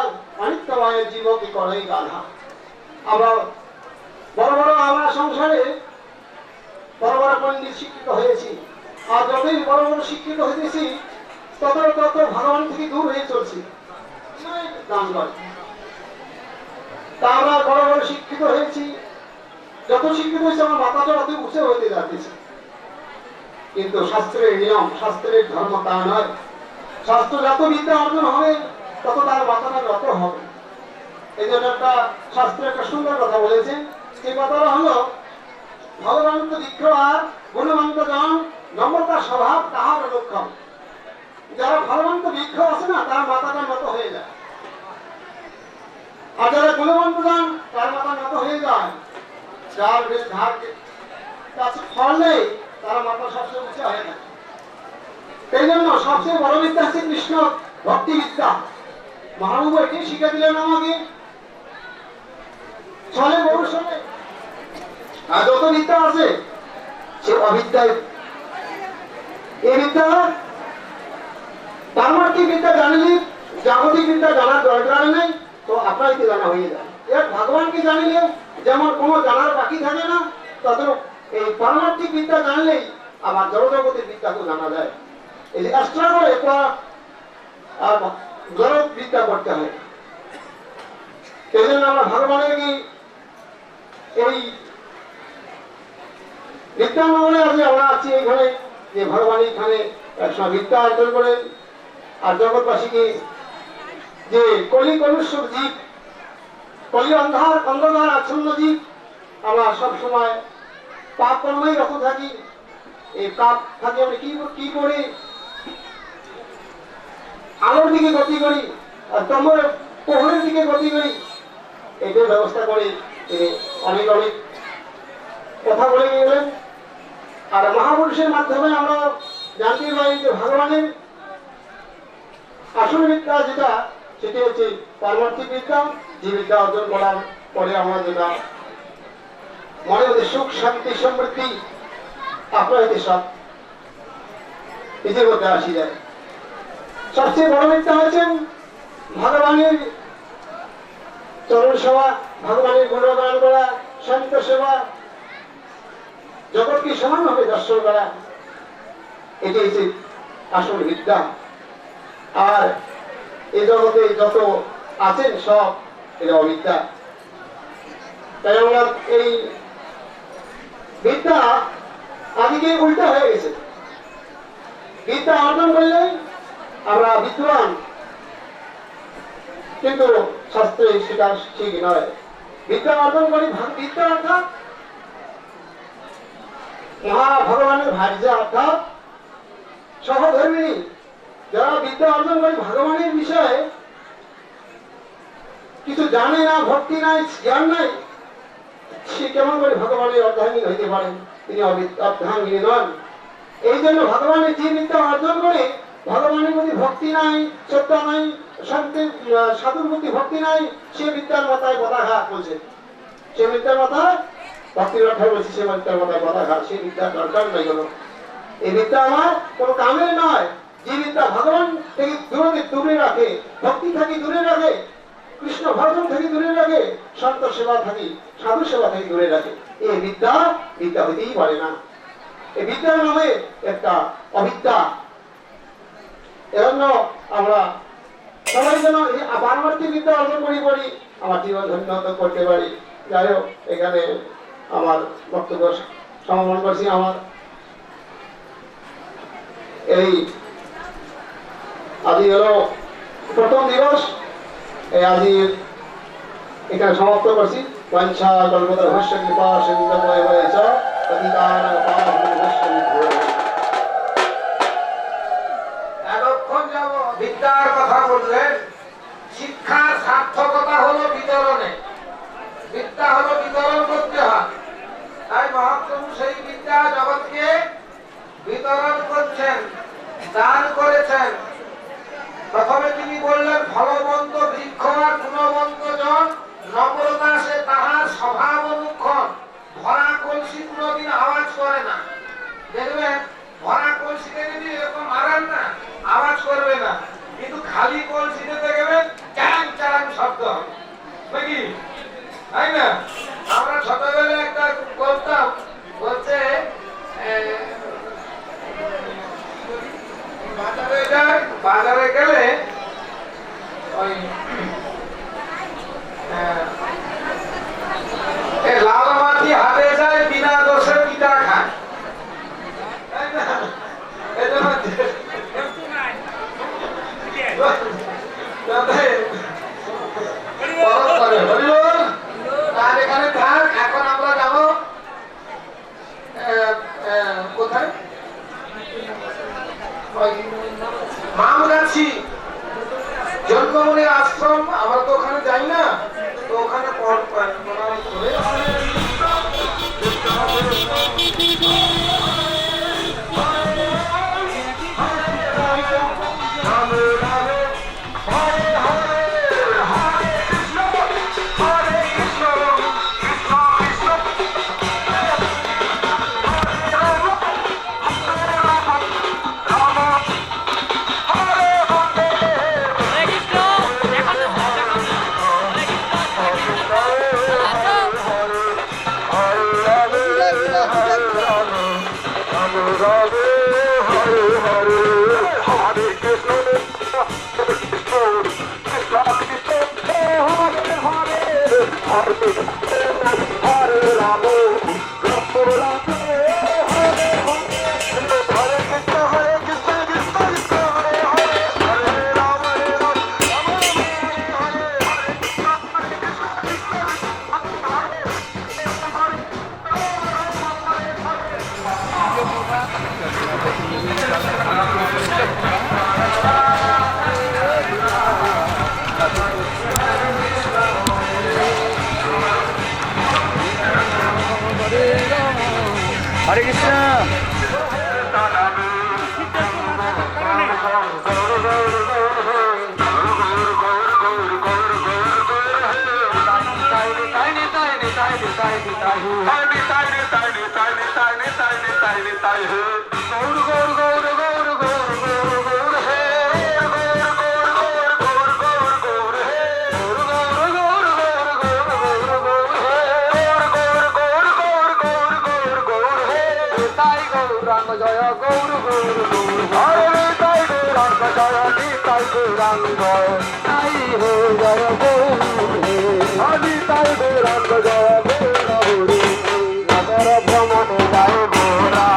অনিত্যময় জীবকে করেই বাধা। আমরা আমরা সংসারে বড় বড় পণ্ডিত শিক্ষিত হয়েছি, আর যতই বড় বড় শিক্ষিত হয়েছি তত ভগবান থেকে দূর হয়ে চলছি। তা আমরা বড় বড় শিক্ষিত হয়েছি, যত শিক্ষিত হয়েছে আমার মাথা চড়াতে উঠে হইতে যাচ্ছে। কিন্তু শাস্ত্রের নিয়ম, শাস্ত্রের ধর্ম তা নয়। শাস্ত্র যত বিদ্যা অর্জন হবে তত তার মাথাটা যত হবে। এই জন্য একটা শাস্ত্রে একটা সুন্দর কথা বলেছে, সেই কথাটা হলো ভগবান্ত দীক্ষ আর গুণবন্ত জন নম্রতা স্বভাব তাহার লক্ষণ। যারা ভগবান্ত বৃক্ষ আছে না, তার মাথাটা নত হয়ে যায়। আর যারা গুণবন্ত জন তার মাথা নত হয়ে যায়। যার কাছে ফল নেই তারা মাথা সবচেয়ে উঁচা হয়ে থাকে। এই জন্য সবচেয়ে বড় বিদ্যা হচ্ছে কৃষ্ণ ভক্তি বিদ্যা। মহাপ্রভু এটি শিখে দিলেন আমাকে ছলে ভবিষ্যতে। আর যত বিদ্যা আছে সে অবিদ্যায়। এই বিদ্যা পারমার্থিক বিদ্যা জানিলে জাগতিক বিদ্যা জানার দরকার নেই, তো আপনারই জানা হয়ে যায়। এর ভগবানকে জানিলে যেমন কোনো জানার বাকি থাকে না, তখন এই পারমার্থিক বিদ্যা জানলেই আমার জড়জগতের বিদ্যাকে জানা যায়। এই যে এক্সট্রা করে জড় বিদ্যা করতে হয়। এই জন্য আমরা ভগবানের কি এই বিদ্যানগরে আজকে আমরা আছি এইখানে, যে ভগবান এইখানে একসময় বিদ্যা অর্জন করে আর জগৎবাসীকে যে কলি কলুষর জীব, কলি অন্ধকার আচ্ছন্ন জীব, আমরা সবসময় পাপ কর্মেই রত থাকি। এই পাপ থাকি আমরা কি করি, আলোর দিকে গতি করি আর তোমার প্রহরের দিকে গতি করি। এটার ব্যবস্থা করে তিনি অনেক অনেক কথা বলে গেলেন। আর মহাপুরুষের মাধ্যমে আমরা জানতে পারি যে ভগবানের আসল বিদ্যা যেটা, সেটি হচ্ছে পারমার্থিক বিদ্যা। যে বিদ্যা অর্জন করার পরে আমরা যেটা মনে হচ্ছে সুখ শান্তি সমৃদ্ধি আপনার হইতে সব নিজের মধ্যে আসি যায়। সবচেয়ে বড় বিদ্যা হচ্ছেন ভগবানের চরণ সেবা, ভগবানের গুণগান করা, সন্ত সেবা, জগৎকে সমানভাবে দর্শন করা, এটি হচ্ছে আসল বিদ্যা। আর এই জগতে যত আছেন সব এটা অবিদ্যা। তাই আমরা এই বিদ্যা আদিকে উল্টা হয়ে গেছে। বিদ্যা অর্জন করলে আমরা বিদ্বান, কিন্তু শাস্ত্রে সেটা ঠিক নয়। বিদ্যা অর্জন করি, বিদ্যা অর্থাৎ মহা ভগবানের ভার্যা অর্থাৎ সহধর্মিণী। যারা বিদ্যা অর্জন করে ভগবানের বিষয়ে কিছু জানে না, ভক্তি নাই, জ্ঞান নাই, সে কেমন করে ভগবানের অর্ধাঙ্গিনী হইতে পারেন? তিনি অর্ধাঙ্গিনী নন। এই জন্য ভগবানের যে বিদ্যা অর্জন করে ভগবানের প্রতি ভক্তি নাই, শ্রদ্ধা নাই, শান্তির সাধুর প্রতি ভক্তি নাই, সে বিদ্যার মাথায় পদাঘাত বলছে। সে বিদ্যার মাথায় ভক্তির অর্থাৎ বলছে, সে বিদ্যার মাথায় পদাঘাত। সে বিদ্যার দরকার নাই হলো। এই বিদ্যা আমার কোনো কামের নয়। যে বিদ্যা ভগবান থেকে দূরে রাখে, ভক্তি থেকে দূরে রাখে, কৃষ্ণ ভজন থেকে দূরে রাখে, সন্ত সেবা থেকে, সাধু সেবা থেকে দূরে রাখে, এই বিদ্যা বিদ্যা হইতেই পারে না। এই বিদ্যার নামে একটা অবিদ্যা। এজন্য আমরা সবাই যেন পারমার্থিক বিদ্যা অর্জন করি আমার জীবন ধন্য করতে পারি। যাই হোক, এখানে আমার বক্তব্য সমাপন করছি। আমার এই আজ হলো প্রথম দিবস, এই আজি এখানে সমাপ্ত করছি। বাঞ্ছা কল্পতরু ভস্য কৃপা সিন্ধুময় হয়েছ পতিতানাং পাবনেভ্যশ্চ নিধো। এতক্ষণ যাব বিদ্যার কথা বললেন। শিক্ষার সার্থকতা হলো বিতরণে। বিদ্যা হলো বিতরণ করতে হয়। তাই মহাপ্রভু সেই বিদ্যা জগৎকে বিতরণ করছেন, দান করেছেন। প্রথমে তিনি বললেন ফলবন্ত বৃক্ষ আর গুণবন্ত জন, নম্রতা সে তাহার স্বভাব অনুক্ষণ। ভরা কলসি কোনোদিন আওয়াজ করে না। দেখবেন ভরা কলসিতে যদি এরকম মারেন না, আওয়াজ করবে না, কিন্তু খালি কলসিতে দেখবেন চ্যাং চ্যাং শব্দ হবে নাকি, তাই না? আমরা ছোটবেলায় একটা করতাম, বলছে বাজারে গেলে ওই লাল মাটি হাতে যায়, বিনা দোষে পিতা খায়, তাই না? এখানে হরে কৃষ্ণ। জয় গৌর গৌর গৌর হরে তাই গৌরাঙ্গ জয় নিতাই গৌরাঙ্গ তাই হে জয় গৌর হরি তাই গৌরাঙ্গ জয় গৌর নগর ভ্রমণে যায় গোরা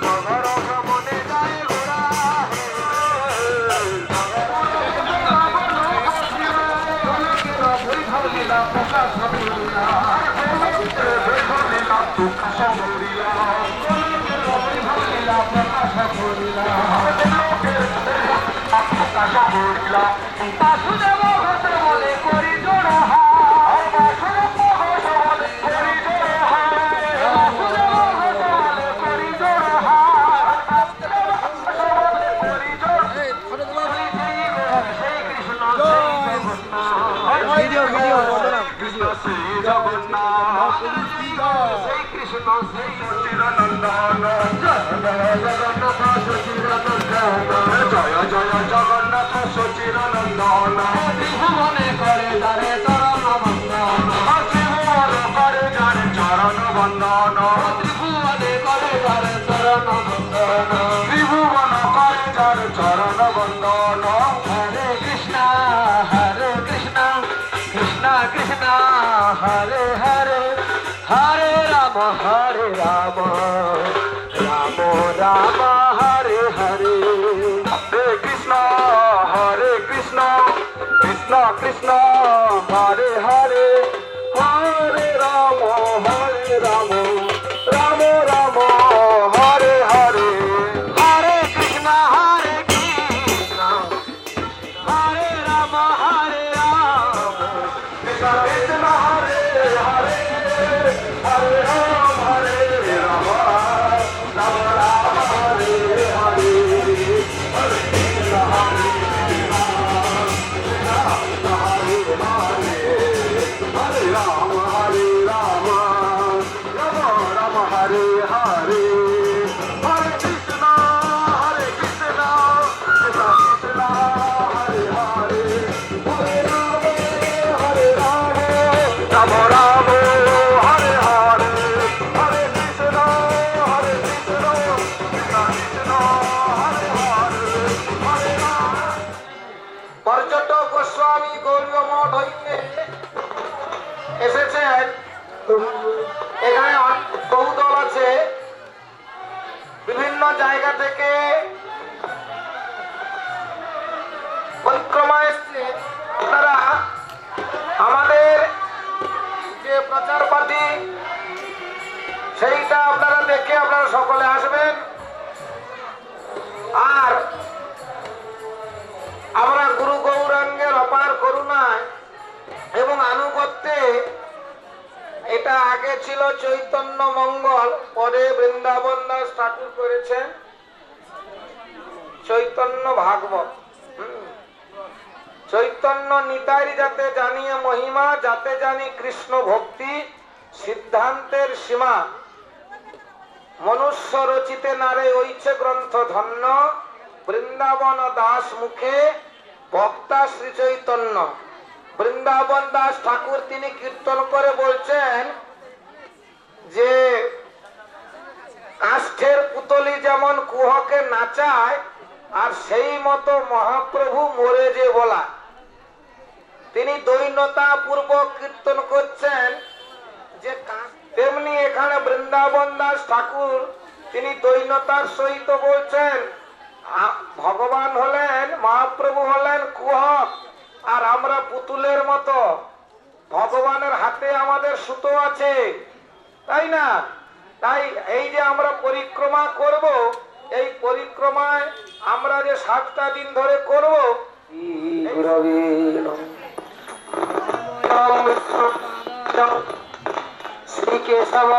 নগর ভ্রমণে যায় গোরা বাসুদেব ঘোষ বলে করি জোড়া বাসুদেব ঘোষ বলে করি জোড়া বাসুদেব ঘোষ বলে করি জোড়া সেই কৃষ্ণ শ্রী জগন্নাথ সেই কৃষ্ণ সেই চিরনন্দন জয় জগন্নাথ সচিরনন্দন জয় জয় জগন্নাথ সচিরনন্দন ত্রিভুবনে করে যারে চরণ বন্দন ত্রিভুবনে করে যারে চরণ বন্দন ত্রিভুবনে করে যারে চরণ বন্দন ত্রিভুবন করে যারে চরণ বন্দন হরে কৃষ্ণ কৃষ্ণ কৃষ্ণ হরে হরে হরে রাম রাম রাম হরে হরে হরে কৃষ্ণ কৃষ্ণ কৃষ্ণ হরে হরে হরে রাম রাম রাম হরে হরে হরে কৃষ্ণ হরে রাম হরে রাম কৃষ্ণ কৃষ্ণ হরে হরে হরে রাম রাম রাম হরে হরে হরে কৃষ্ণ হরে হরে রাম রাম রাম হরে হরে হরে কৃষ্ণ কৃষ্ণ কৃষ্ণ হরে হরে হরে রাম রাম রাম হরে হরে হরে কৃষ্ণ কৃষ্ণ কৃষ্ণ হরে হরে হরে রাম। পর্যটক গোস্বামী গৌরীয় মঠ হইতে এসেছেন। এখানে বহু দল আছে, বিভিন্ন জায়গা থেকে পরিক্রমা এসছে। আপনারা আমাদের যে প্রচার পার্টি সেইটা আপনারা দেখে আপনারা সকলে আসবেন। আর আমরা গুরু গৌরাঙ্গের অপার করুণায় এবং আনুগত্যে, এটা আগে ছিল চৈতন্য মঙ্গল, পরে বৃন্দাবন দাস ঠাকুর করেছেন চৈতন্য ভাগবত। চৈতন্য নিতাই যাতে জানিয়ে মহিমা, যাতে জানি কৃষ্ণ ভক্তি সিদ্ধান্তের সীমা, মনুষ্য রচিতে নারে ঐছে গ্রন্থ ধন্য, বৃন্দাবন দাস মুখে বক্তা শ্রী চৈতন্য। বৃন্দাবন দাস ঠাকুর তিনি কীর্তন করে বলছেন যে কাষ্ঠের পুতলি যেমন কুহকে নাচায়, আর সেই মতো মহাপ্রভু মোরে যে বলা। তিনি দৈন্যতা পূর্বক কীর্তন করছেন যে তেমনি এখানে বৃন্দাবন দাস ঠাকুর তিনি দৈন্যতার সহিত বলছেন ভগবান হলেন, মহাপ্রভু হলেন কুহক, আর আমরা পুতুলের মতো। ভগবানের হাতে আমাদের সুতো আছে, তাই না? তাই এই যে আমরা পরিক্রমা করব, এই পরিক্রমায় আমরা যে 7টা দিন ধরে করব, শ্রী কেশব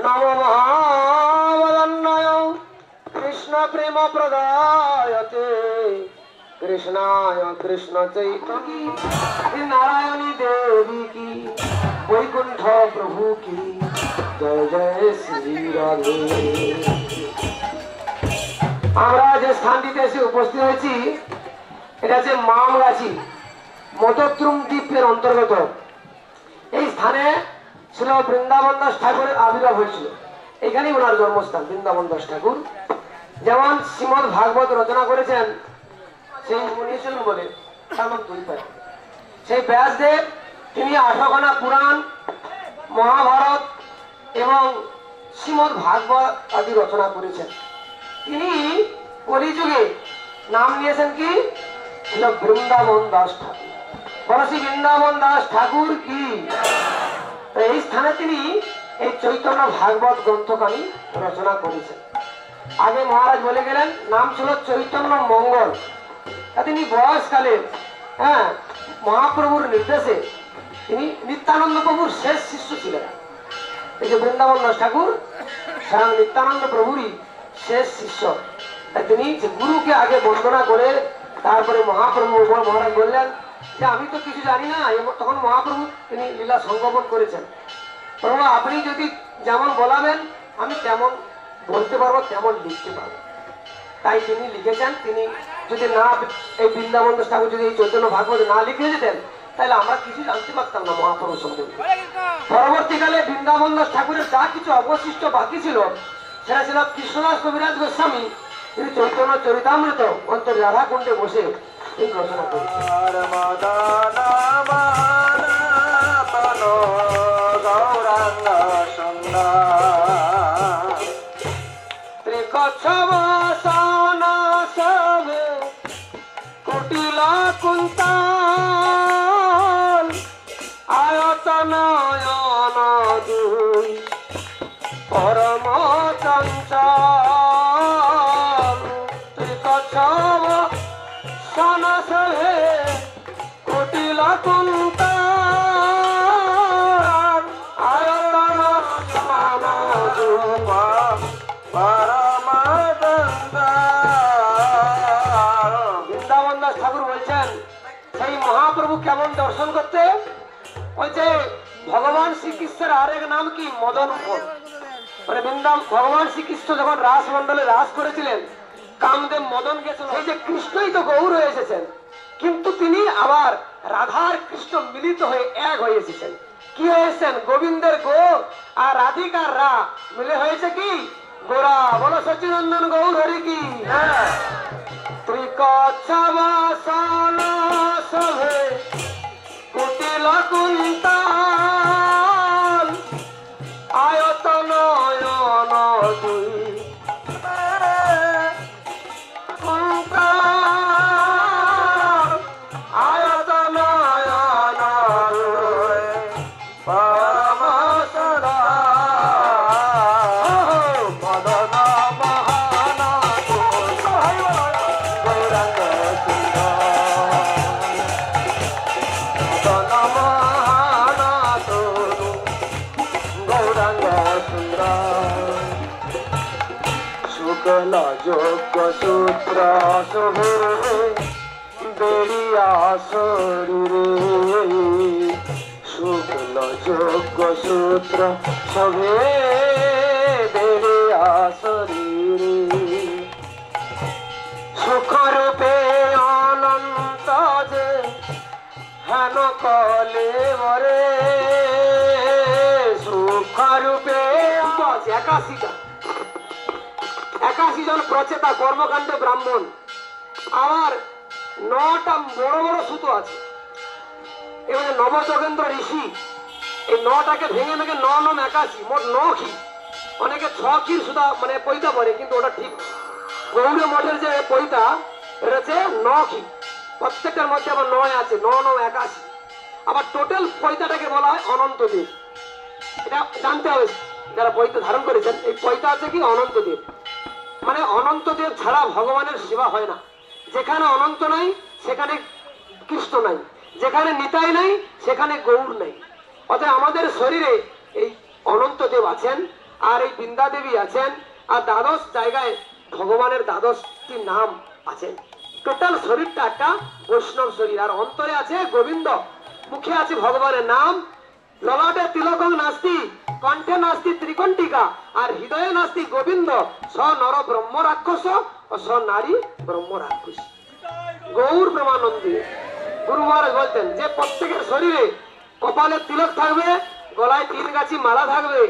নম মহাবদন্নয় কৃষ্ণ প্রেম প্রদায়তে কৃষ্ণায় কৃষ্ণ চৈতন্য নারায়ণী দেবী কি বৈকুণ্ঠ প্রভু কি জয় জয় শ্রী রাধে। আমরা যে স্থানটিতে এসে উপস্থিত হয়েছি এটা হচ্ছে মামগাছি মতদ্রুম দ্বীপের অন্তর্গত। এই স্থানে ছিল বৃন্দাবন দাস ঠাকুরের আবির্ভাব হয়েছিল। এখানেই ওনার জন্মস্থান বৃন্দাবন দাস ঠাকুর। যেমন শ্রীমদ ভাগবত রচনা করেছেন সেই মুনিষণ বলে তেমন 2 পারে। সেই ব্যাসদেব তিনি 8খানা পুরাণ, মহাভারত এবং শ্রীমদ ভাগবত আদি রচনা করেছেন। তিনি কলিযুগে নাম নিয়েছেন কি ছিল বৃন্দাবন দাস ঠাকুর। বলছি বৃন্দাবন দাস ঠাকুর কি। এই স্থানে তিনি এই চৈতন্য ভাগবত গ্রন্থখানি রচনা করেছেন। আগে মহারাজ বলে গেলেন নাম ছিল চৈতন্য মঙ্গল। তিনি বয়সকালে মহাপ্রভুর নির্দেশে তিনি নিত্যানন্দ প্রভুর শেষ শিষ্য ছিলেন। এই যে বৃন্দাবন দাস ঠাকুর স্বয়ং নিত্যানন্দ প্রভুরই শেষ শিষ্য। তাই তিনি যে গুরুকে আগে বন্দনা করে তারপরে মহাপ্রভু মহারাজ বললেন যে আমি তো কিছু জানি না। তখন মহাপ্রভু তিনি লীলা সংগমন করেছেন। প্রভু আপনি যদি যেমন বলাবেন আমি তেমন বলতে পারবো, তেমন লিখতে পারবো। তাই তিনি লিখেছেন। তিনি যদি না এই বৃন্দাবন দাস ঠাকুর যদি এই চৈতন্য ভাগবত না লিখে যেতেন তাহলে আমরা কিছু জানতে পারতাম না মহাপ্রভু সম্বন্ধে। পরবর্তীকালে বৃন্দাবন দাস ঠাকুরের যা কিছু অবশিষ্ট বাকি ছিল সেটা ছিল কৃষ্ণদাস কবিরাজ গোস্বামী। তিনি চৈতন্য চরিতামৃত অন্তর রাধা কুণ্ডে বসে তিনি রচনা করেছেন। কুটিলা কুন্তাল আয়তনয়ন দুই পরম চঞ্চল ত্রিকচ্ছব সনসভে কুটিলা কুন্তাল আয়তনয়ন দুই পরম ঠাকুর বলছেন সেই মহাপ্রভু কেমন দর্শন করতে। ওই যে ভগবান শ্রীকৃষ্ণের আরেক নাম কি মদন মোহন। মানে ভগবান শ্রীকৃষ্ণ যখন রাসমণ্ডলে রাস করেছিলেন কামদেব মদন গেছেন। এই যে কৃষ্ণই তো গৌর হয়ে এসেছেন, কিন্তু তিনি আবার রাধার কৃষ্ণ মিলিত হয়ে এক হয়ে এসেছেন। কি হয়েছেন? গোবিন্দের গো আর রাধিকার রা মিলে হয়েছে কি গোরা। বলো সচিনন্দন গৌর হরি কি। ত্রিকচ্ছবাসন সভে কুটিল কুন্তাল আয়তনয়ন দুই আয়তনয়ন পরম সদা মদন মহান গৌরাঙ্গ শুক্ল যোগ্য সূত্র শোভে বেরিয়া শরীরে শুক্ল যোগ্য সূত্র শোভে বেরিয়া শরীরে সুখরূপে অনন্ত যে হেন কলে মরে সুখরূপে 81 জন প্রচেতা কর্মকাণ্ড ব্রাহ্মণ। আমার 9টা বড় বড় সুতো আছে। এবারে নবযোগেন্দ্র ঋষি এই 9টাকে ভেঙে ভেঙে 9 9 81 মোট 9 খি, অনেকে 6 খির সুতা মানে পৈতা পরে, কিন্তু ওটা ঠিক গৌড়ীয় মঠের যে পৈতা এটা হচ্ছে 9 খি, প্রত্যেকটার মধ্যে আবার 9 আছে, 9 9 81। আবার টোটাল পৈতাটাকে বলা হয় অনন্তদেব। এটা জানতে হবে যারা পৈতা ধারণ করেছেন, এই পৈতা আছে কি অনন্তদেব, মানে অনন্তদেব ছাড়া ভগবানের সেবা হয় না। যেখানে অনন্ত নাই সেখানে কৃষ্ণ নাই, যেখানে নিতাই নাই সেখানে গৌর নাই। অতএব আমাদের শরীরে এই অনন্তদেব আছেন, আর এই বৃন্দা দেবী আছেন, আর দ্বাদশ জায়গায় ভগবানের 12টি নাম আছেন। টোটাল শরীরটা একটা বৈষ্ণব শরীর। আর অন্তরে আছে গোবিন্দ, মুখে আছে ভগবানের নাম, ললাটে তিলকং নাস্তি, কণ্ঠে নাস্তি ত্রিকণ্ঠিকা, আর হৃদয়ে নাস্তি গোবিন্দ। স নর ব্রহ্ম রাক্ষস ও স নারী ব্রহ্ম রাক্ষস। গৌর প্রেমানন্দী গুরু মহারাজ বলতেন যে প্রত্যেকের শরীরে কপালে তিলক থাকবে, গলায় 3 গাছি মালা থাকবে,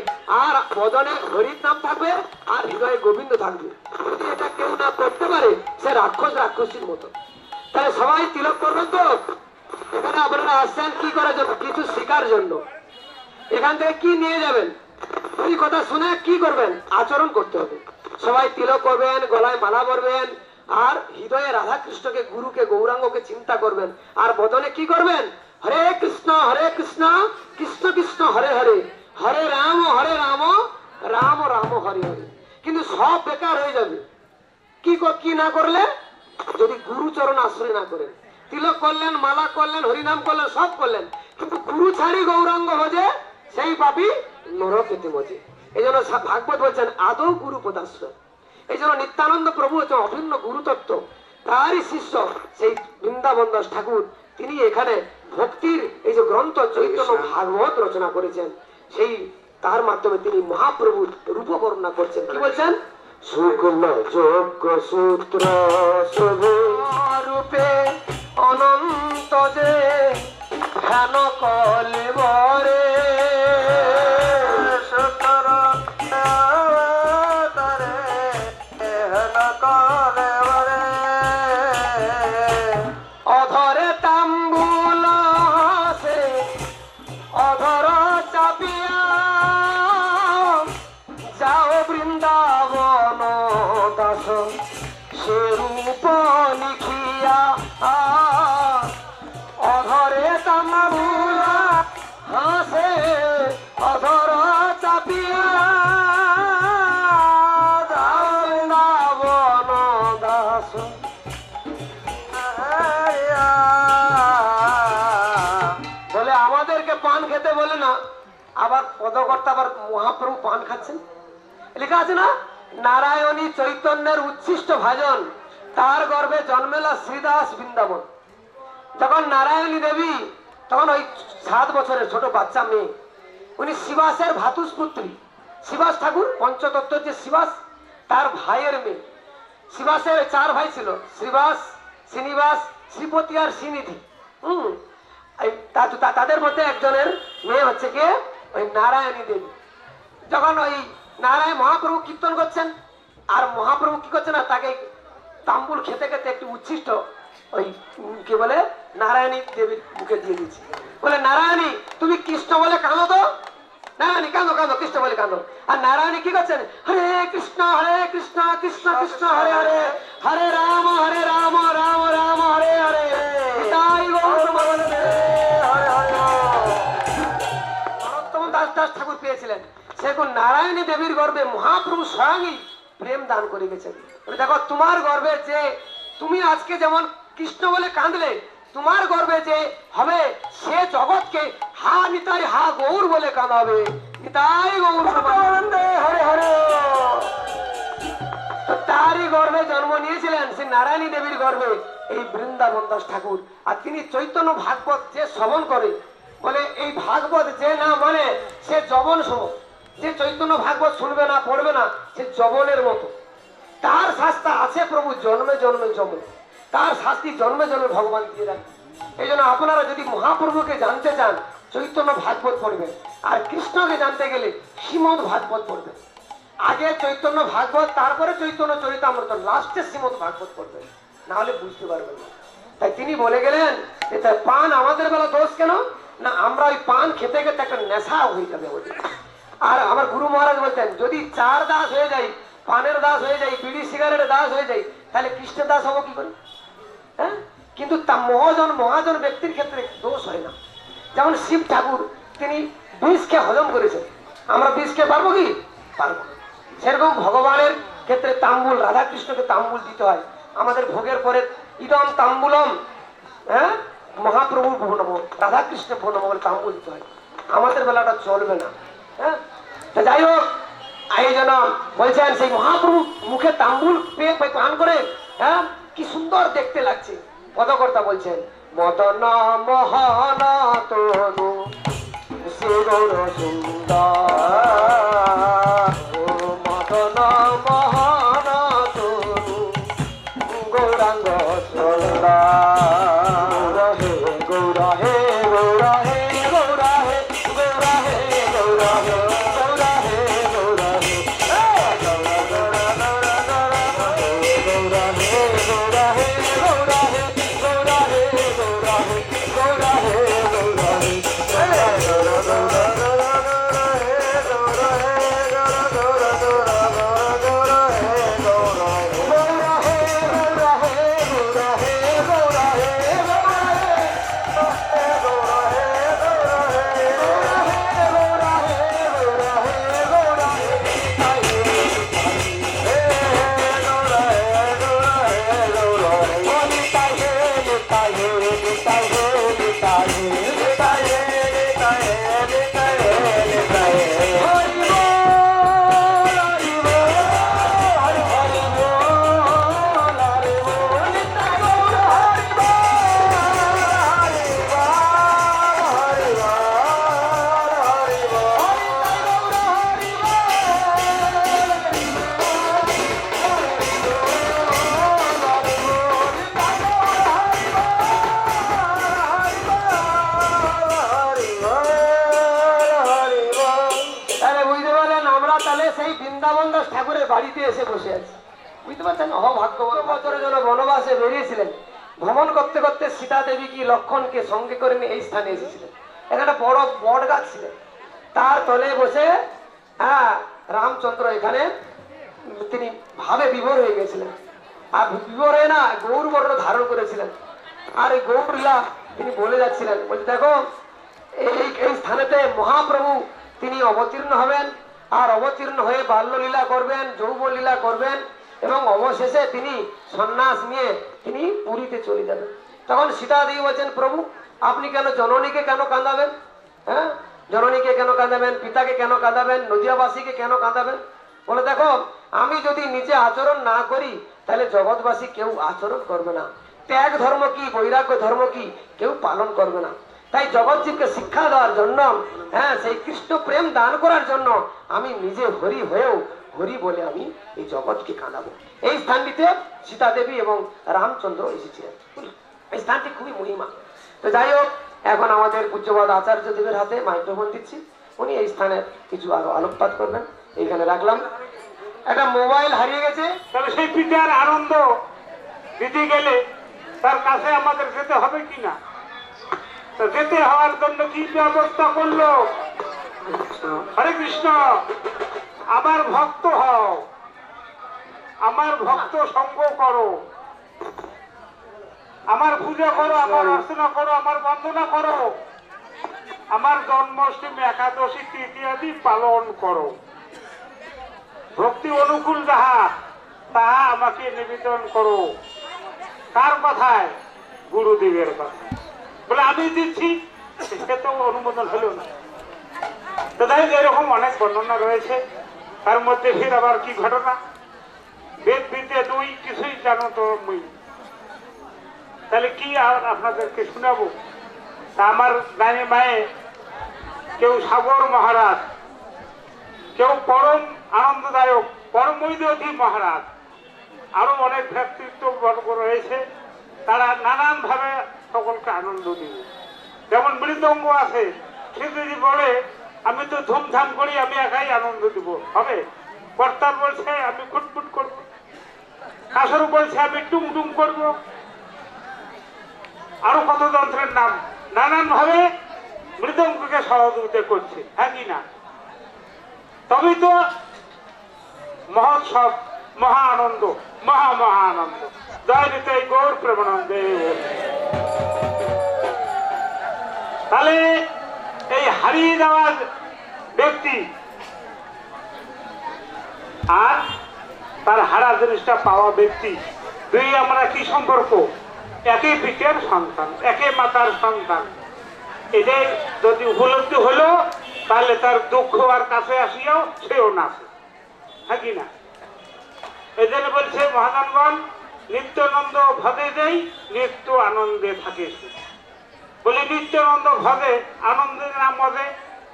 আর বদনে হরির নাম থাকবে, আর হৃদয়ে গোবিন্দ থাকবে। যদি এটা কেউ না করতে পারে সে রাক্ষস রাক্ষসীর মতো। তাহলে সবাই তিলক করবেন তো? এখানে আপনারা আসছেন কি করার জন্য? কিছু শেখার জন্য। এখান থেকে কি নিয়ে যাবেন? ওই কথা শুনে কি করবেন? আচরণ করতে হবে। সবাই তিলক করবেন, গলায় মালা পরবেন, আর হৃদয়ে রাধা কৃষ্ণকে, গুরুকে, গৌরাঙ্গকে চিন্তা করবেন। আর বদনে কি করবেন? হরে কৃষ্ণ কৃষ্ণ কৃষ্ণ হরে হরে, হরে রাম রাম রাম হরে হরে। কিন্তু সব বেকার হয়ে যাবে কি না করলে? যদি গুরুচরণ আশ্রয় না করেন। তিলক করলেন, মালা করলেন, হরিনাম করলেন, সব করলেন, কিন্তু গুরু ছাড়ি গৌরাঙ্গ ভজে সেই পাপী নরকেতে মজে। এই জন্য ভাগবত বলছেন আদৌ গুরু পদাশ্রয়। এই জন্য নিত্যানন্দ প্রভু হচ্ছেন অভিন্ন গুরুতত্ত্ব, তারই শিষ্য সেই বৃন্দাবন দাস ঠাকুর। তিনি এখানে ভক্তির এই যে গ্রন্থ চৈতন্য ভাগবত রচনা করেছেন, সেই তার মাধ্যমে তিনি মহাপ্রভুর রূপ বর্ণনা করছেন। কি বলছেন? শুক্ল যোগ্য সূত্র রূপে অনন্ত যে ধ্যান কলে বরে অধরে তাম্বুল সে অধর চাপিয়া যাও বৃন্দাবন দাস সে রূপ লিখিয়া। অধরে তাম্বুল হাসে অধর চাপিয়া যাও বৃন্দাবন দাস। বলে আমাদেরকে পান খেতে বলে না, আবার পদকর্তা আবার মহাপ্রভু পান খাচ্ছেন। লেখা আছে না, নারায়ণী চৈতন্যের উচ্ছিষ্ট ভাজন তার গর্ভে জন্মেলা শ্রীদাস বৃন্দাবন। যখন নারায়ণী দেবী, তখন ওই 7 বছরের ছোট বাচ্চা মেয়ে, উনি শিবাসের ভাতুষপুত্রী। শিবাস ঠাকুর পঞ্চতত্ত্বের যে শিবাস, তার ভাইয়ের মেয়ে। শিবাসের 4 ভাই ছিল, শ্রীবাস, শ্রীনিবাস, শ্রীপতি আর শ্রীনিধি। তাদের মধ্যে একজনের মেয়ে হচ্ছে কে? ওই নারায়ণী দেবী। যখন ওই নারায়ণ মহাপ্রভু কীর্তন করছেন, আর মহাপ্রভু কি করছেন, না তাকে তাম্বুল খেতে খেতে একটু উচ্ছিষ্ট ওই কি বলে নারায়ণী দেবীর মুখে দিয়ে দিচ্ছে। বলে নারায়ণী তুমি কৃষ্ণ বলে কাঁদো তো, নারায়ণী কাঁদো কাঁদো, কৃষ্ণ বলে কাঁদো। আর নারায়ণী কি করছেন? হরে কৃষ্ণ কৃষ্ণ কৃষ্ণ হরে হরে, হরে রাম রাম রাম হরে হরে। তাই নরোত্তম দাস ঠাকুর পেয়েছিলেন। সেরকম নারায়ণী দেবীর গর্ভে মহাপ্রভু স্বয়ংই প্রেম দান করে গেছেন। দেখো তোমার গর্ভে যে তুমি আজকে যেমন কৃষ্ণ বলে কাঁদলে, তোমার গর্ভে যে হবে সে জগৎকে হা নিতাই হা গৌর বলে কাঁদাবে। নিতাই গৌর হরে হরে। তারই গর্ভে জন্ম নিয়েছিলেন শ্রী নারায়ণী দেবীর গর্ভে এই বৃন্দাবন দাস ঠাকুর। আর তিনি চৈতন্য ভাগবত যে শ্রবণ করে, বলে এই ভাগবত যে না মানে সে যবন সম। যে চৈতন্য ভাগবত শুনবে না, পড়বে না, সে যবনের মতো। তার শাস্তি আছে প্রভু জন্মে জন্মে যমন, তার শাস্তি জন্মে জন্মে ভগবান দিয়ে দেন। এই জন্য আপনারা যদি মহাপ্রভুকে জানতে চান চৈতন্য ভাগবত পড়বেন, আর কৃষ্ণকে জানতে গেলে শ্রীমদ ভাগবত পড়বেন। আগে চৈতন্য ভাগবত, তারপরে চৈতন্য চরিতামৃত, লাস্টে শ্রীমদ ভাগবত পড়বেন, না হলে বুঝতে পারবেন না। তাই তিনি বলে গেলেন যে তাই পান আমাদের বেলা দোষ কেন না, আমরা ওই পান খেতে খেতে একটা নেশা হয়ে যাবে আমাদের। আর আমার গুরু মহারাজ বলতেন যদি চার দাস হয়ে যাই, পানের দাস হয়ে যাই, বিড়ি সিগারেটের দাস হয়ে যাই, তাহলে কৃষ্ণের দাস হবো কি করে? হ্যাঁ, কিন্তু তা মহাজন ব্যক্তির ক্ষেত্রে দোষ হয় না। যেমন শিব ঠাকুর তিনি বিষকে হজম করেছেন, আমরা বিষকে পারবো কি? পারবো না। সেরকম ভগবানের ক্ষেত্রে তাম্বুল, রাধাকৃষ্ণকে তাম্বুল দিতে হয়। আমাদের ভোগের পরে ইদম তাম্বুলম, হ্যাঁ, মহাপ্রভু ভনব, রাধাকৃষ্ণ ভনব বলে তাম্বুল দিতে হয়। আমাদের বেলাটা চলবে না। হ্যাঁ, তা যাই হোক, এই জন্য বলছেন সেই মহাপ্রভু মুখে তাম্বুল পেয়ে পান করে, হ্যাঁ, কি সুন্দর দেখতে লাগছে। পদকর্তা বলছেন মদন মোহন তনু শিরোর সুন্দর, মদন মোহন তনু গৌরাঙ্গ সুন্দর, হে গৌর হে গৌর হে গৌর হে গৌর হে গৌর হে গৌর হে গৌর হে ঠাকুরের বাড়িতে এসে বসে আছে। বুঝতে পারছেন, অভাগ্যবান বছরের জন্য বনবাসে বেরিয়েছিলেন। ভ্রমণ করতে করতে সীতা দেবী কি লক্ষণকে সঙ্গে করে নিয়ে এই স্থানে এসেছিলেন। এখানে বড় বট গাছ ছিলেন, তার তলে বসে রামচন্দ্র এখানে তিনি ভাবে বিভোর হয়ে গেছিলেন। আর বিভোর হয়ে না গৌর বর্ণ ধারণ করেছিলেন। আর এই গৌরলীলা তিনি বলে যাচ্ছিলেন, বলছে দেখো এই স্থানেতে মহাপ্রভু তিনি অবতীর্ণ হবেন, আর অবতীর্ণ হয়ে বাল্যলীলা করবেন, যৌবন লীলা করবেন, এবং অবশেষে তিনি সন্ন্যাস নিয়ে তিনি পুরীতে চলে যাবেন। তখন সীতা দেবী বলছেন, প্রভু আপনি কেন জননীকে কেন কাঁদাবেন? হ্যাঁ, জননীকে কেন কাঁদাবেন, পিতাকে কেন কাঁদাবেন, নদিয়াবাসীকে কেন কাঁদাবেন? বলে দেখো আমি যদি নিজে আচরণ না করি তাহলে জগৎবাসী কেউ আচরণ করবে না। ত্যাগ ধর্ম কি, বৈরাগ্য ধর্ম কি কেউ পালন করবে না। তাই জগৎজীবকে শিক্ষা দেওয়ার জন্য, হ্যাঁ, সেই কৃষ্ণ প্রেম দান করার জন্য আমি নিজে হরি হয়েও হরি বলে আমি এই জগৎকে কাঁদাবো। এই স্থানটিতে সীতা দেবী এবং রামচন্দ্র এসেছিলেন। এই স্থানটি খুবই মহিমা। তো যাই হোক, এখন আমাদের পূজ্যবাদ আচার্য দেবের হাতে মাইক্রোফোন দিচ্ছি, উনি এই স্থানে কিছু আরো আলোকপাত করবেন। এইখানে রাখলাম। একটা মোবাইল হারিয়ে গেছে, তাহলে সেই পিতার আনন্দ দিতে গেলে তার কাছে আমাদের যেতে হবে কিনা? তো যেতে হওয়ার জন্য কি ব্যবস্থা করলো? হরে কৃষ্ণ, আমার ভক্ত হও, আমার ভক্ত সঙ্গ করো, আমার পূজা করো, আমার অর্চনা করো, আমার বন্দনা করো, আমার জন্মাষ্টমী, একাদশী, ইত্যাদি পালন করো। ভক্তি অনুকূল যাহা তাহা আমাকে নিবেদন করো। কার কথায়? গুরুদেবের কথা। বলে আমি দিচ্ছি, সে তো অনুমোদন হলো না। তো তাই এরকম অনেক বর্ণনা রয়েছে। তার মধ্যে ফির আবার কি ঘটনা? বেদ বিদ্যে দুই কিছুই জানো তো মুই, তাহলে কি আর আপনাদেরকে শোনাবো? তা আমার গায়ে মায়ে কেউ সাগর মহারাজ, কেউ পরম আনন্দদায়ক পরমৈদধি মহারাজ, আরো অনেক ব্যক্তিত্ব বর্গ রয়েছে। তারা নানান ভাবে সকলকে আনন্দ দিবে। যেমন মৃদঙ্গ আছে, সে যদি বলে আমি তো ধুমধাম করি, আমি একাই আনন্দ দিব, হবে? কর্তার বলছে আমি খুটফুট করবো, কাসর বলছে আমি টুমটুম করবো, আরো কত যন্ত্রের নাম নানান ভাবে মৃদঙ্গকে সহযোগিতা করছে, হ্যাঁ কি না? তবেই তো মহোৎসব, মহা আনন্দ, মহা মহা আনন্দ। জয় নিতাই গৌর প্রেমানন্দে। তাহলে এই হারিয়ে যাওয়া ব্যক্তি আর তার হারা জিনিসটা পাওয়া ব্যক্তি, দুই আমরা কি সম্পর্ক? একই পিতার সন্তান, একই মাতার সন্তান। এদের যদি উপলব্ধি হলো তাহলে তার দুঃখ আর কাছে আসিয়াও সেও নাচে, হ্যাঁ কি না? এই জন্য বলছে মহাজনগণ, নিত্যানন্দ ভজে দেই নিত্য আনন্দে থাকে। বলে নিত্যানন্দ ভজে আনন্দে না মজে,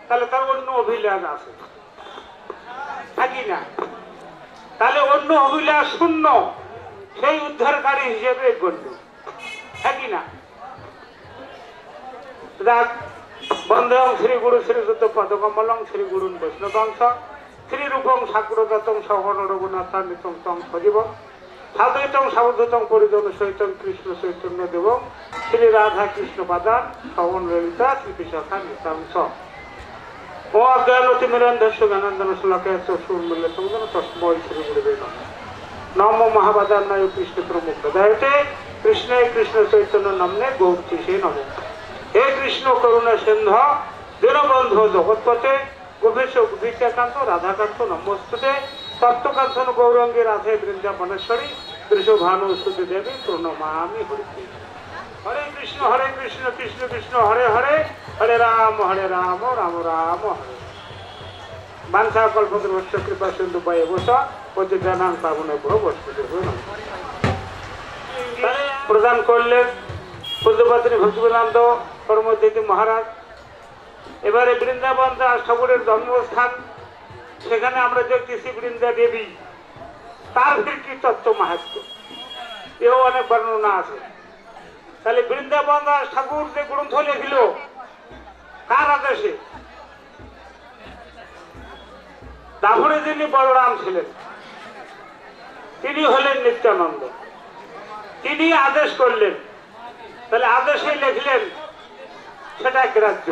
তাহলে তার অন্য অভিলাষ আছে, হ্যাঁ কি না? তাহলে অন্য অভিলাষ শূন্য সেই উদ্ধারকারী হিসেবে গণ্য, হ্যাঁ কি না? বন্ধং শ্রী গুরু শ্রী যুদ্ধ পদকমলং শ্রী গুরুন বৈষ্ণবংশ শ্রী রূপং সাগ্রদতং সহন রঘুনাথান্বিতং তং সজীব সাধুতং সাবধতং পরিজন সহিতং কৃষ্ণ চৈতন্য দেব শ্রী রাধা কৃষ্ণ পাদান সহন ললিতা শ্রী বিশাখা নিতাংশ ও অজ্ঞানতি মিরন্ধস্য জ্ঞানন্দন শ্লোকে সুরমূল্য সমুদন তস্মৈ শ্রী গুরুবে নমঃ। নমো মহাবাদান্নায় কৃষ্ণ প্রমুখ দয়াতে কৃষ্ণে কৃষ্ণ চৈতন্য নামনে গৌরীশে নমঃ। হে কৃষ্ণ করুণা সিন্ধ দীনবন্ধু জগৎপতে গোপেশ গোপিকাকান্ত রাধাকান্ত নমস্তুতে তত্ত্বকাঞ্চন গৌরাঙ্গী রাধে বৃন্দাবনেশ্বরী বৃষভানু সুতি দেবী প্রণমামি হরিতে। হরে কৃষ্ণ কৃষ্ণ কৃষ্ণ হরে হরে হরে রাম রাম রাম হরে। বাঞ্ছা কল্পতরুশ্চ কৃপা সিন্ধু বয়ে বস পতিতানাং পাবনেভ্যো বৈষ্ণবেভ্যো নমঃ। প্রদান করলেন পূজ্যপাত্রী ভক্তিবেদান্ত পরমদ্বৈতী মহারাজ। এবারে বৃন্দাবন দাস ঠাকুরের জন্মস্থান, সেখানে আমরা দেখতেছি বৃন্দা দেবী, তার কি তত্ত্ব মাহাত্ম্য, এও অনেক বর্ণনা আছে। তাহলে বৃন্দাবন দাস ঠাকুর যে গ্রন্থ লিখিল কার আদেশে? দাভরে যিনি বলরাম ছিলেন তিনি হলেন নিত্যানন্দ, তিনি আদেশ করলেন। তাহলে আদেশে লিখলেন সেটা গ্রাহ্য,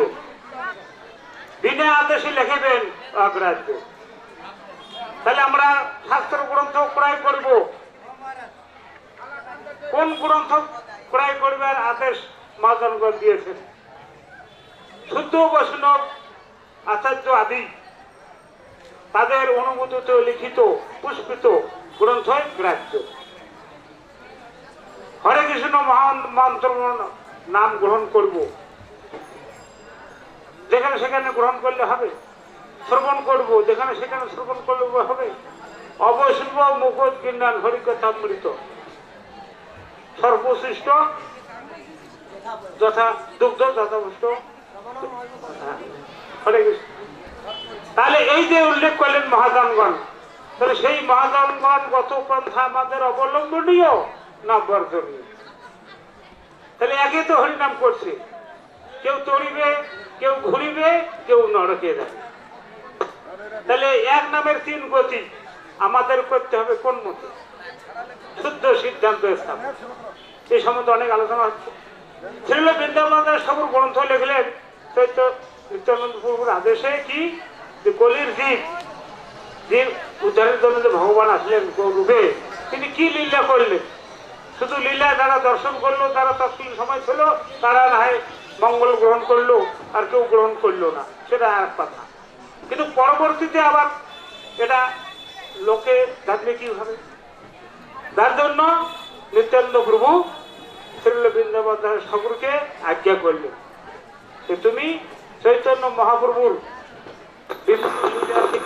বিনা আদেশে লিখিবেন অগ্রাহ্য। তাহলে আমরা শাস্ত্র গ্রন্থ ক্রয় করব, কোন গ্রন্থ ক্রয় করবার আদেশ মহাজনগণ দিয়েছেন? শুদ্ধ বৈষ্ণব আচার্য আদি তাদের অনুমোদিত লিখিত পুষ্পিত গ্রন্থ গ্রাহ্য। হরে কৃষ্ণ মহান মন্ত্র নাম গ্রহণ করব, যেখানে সেখানে গ্রহণ করলে হবে। শ্রবণ করব, যেখানে সেখানে শ্রবণ করলে হবে। অবৈষ্ণব মুখোদ কিন্নান হরিকথামৃত সর্বশ্রেষ্ঠ যথা দুগ্ধ যথাপুষ্ট। হরে কৃষ্ণ। তাহলে এই যে উল্লেখ করলেন মহাজনগণ, তাহলে সেই মহাজনগণ গত পন্থা আমাদের অবলম্বনীয় না বর্জনীয়? তাহলে একে তো হরিনাম করছে, কেউ তরিবে, কেউ ঘুরিবে, কেউ নরকে যাবে। তাহলে এক নামের তিন গতি আমাদের করতে হবে কোন মতে? শুদ্ধ সিদ্ধান্ত স্থাপন। এই সম্বন্ধে অনেক আলোচনা হচ্ছে। শ্রীল বৃন্দাবন দাস ঠাকুর গ্রন্থ লিখলেন চৈত্য নিত্যানন্দ প্রভুর আদেশে কি, যে কলির জীব উদ্ধারের জন্য যে ভগবান আসলেন গৌরূপে, তিনি কি লীলা করলেন? শুধু লীলা যারা দর্শন করলো, যারা তৎকালীন সময় ছিল, তারা না হয় মঙ্গল গ্রহণ করলো, আর কেউ গ্রহণ করলো না, সেটা এক কথা। কিন্তু পরবর্তীতে আবার এটা লোকে জানবে কিভাবে? তার জন্য নিত্যানন্দ প্রভু শ্রীল বৃন্দাবন দাস ঠাকুরকে আজ্ঞা করলেন যে তুমি চৈতন্য মহাপ্রভুর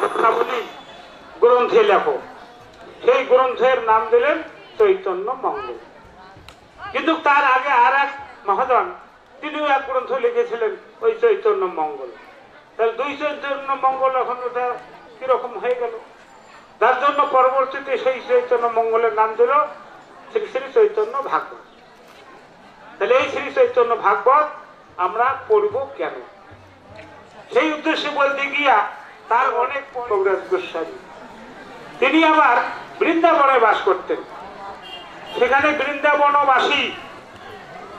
ঘটনাবলী গ্রন্থে লেখো। সেই গ্রন্থের নাম দিলেন চৈতন্য মঙ্গল। কিন্তু তার আগে আর এক মহাজন তিনিও এক গ্রন্থ লিখেছিলেন, ওই চৈতন্য মঙ্গল। তাহলে দুই চৈতন্য মঙ্গল এখন ওটা কিরকম হয়ে গেল? তার জন্য পরবর্তীতে সেই চৈতন্য মঙ্গলের নাম দিল শ্রী শ্রী চৈতন্য ভাগবত। তাহলে এই শ্রী চৈতন্য ভাগবত আমরা পড়ব কেন? সেই উদ্দেশ্যে বলতে গিয়া তার অনেক কবিরাজ গোস্বামী তিনি আবার বৃন্দাবনে বাস করতেন। সেখানে বৃন্দাবনবাসী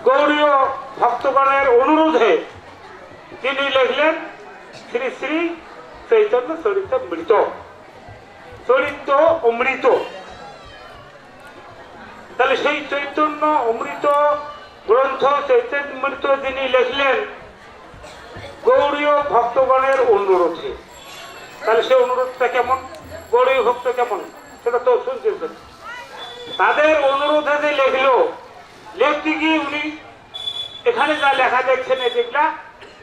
গৌড়ীয় ভক্তগণের অনুরোধে তিনি লিখলেন শ্রী শ্রী চৈতন্য চরিতামৃত, চরিত্র অমৃত। তাহলে সেই চৈতন্য অমৃত গ্রন্থ চৈতন্যমৃত যিনি লিখলেন গৌড়ীয় ভক্তগণের অনুরোধে। তাহলে সেই অনুরোধটা কেমন, গৌড়ীয় ভক্ত কেমন সেটা তো শুনছেন। তাদের অনুরোধে যে লিখলো, লিখতে গিয়ে উনি এখানে যা লেখা দেখছেন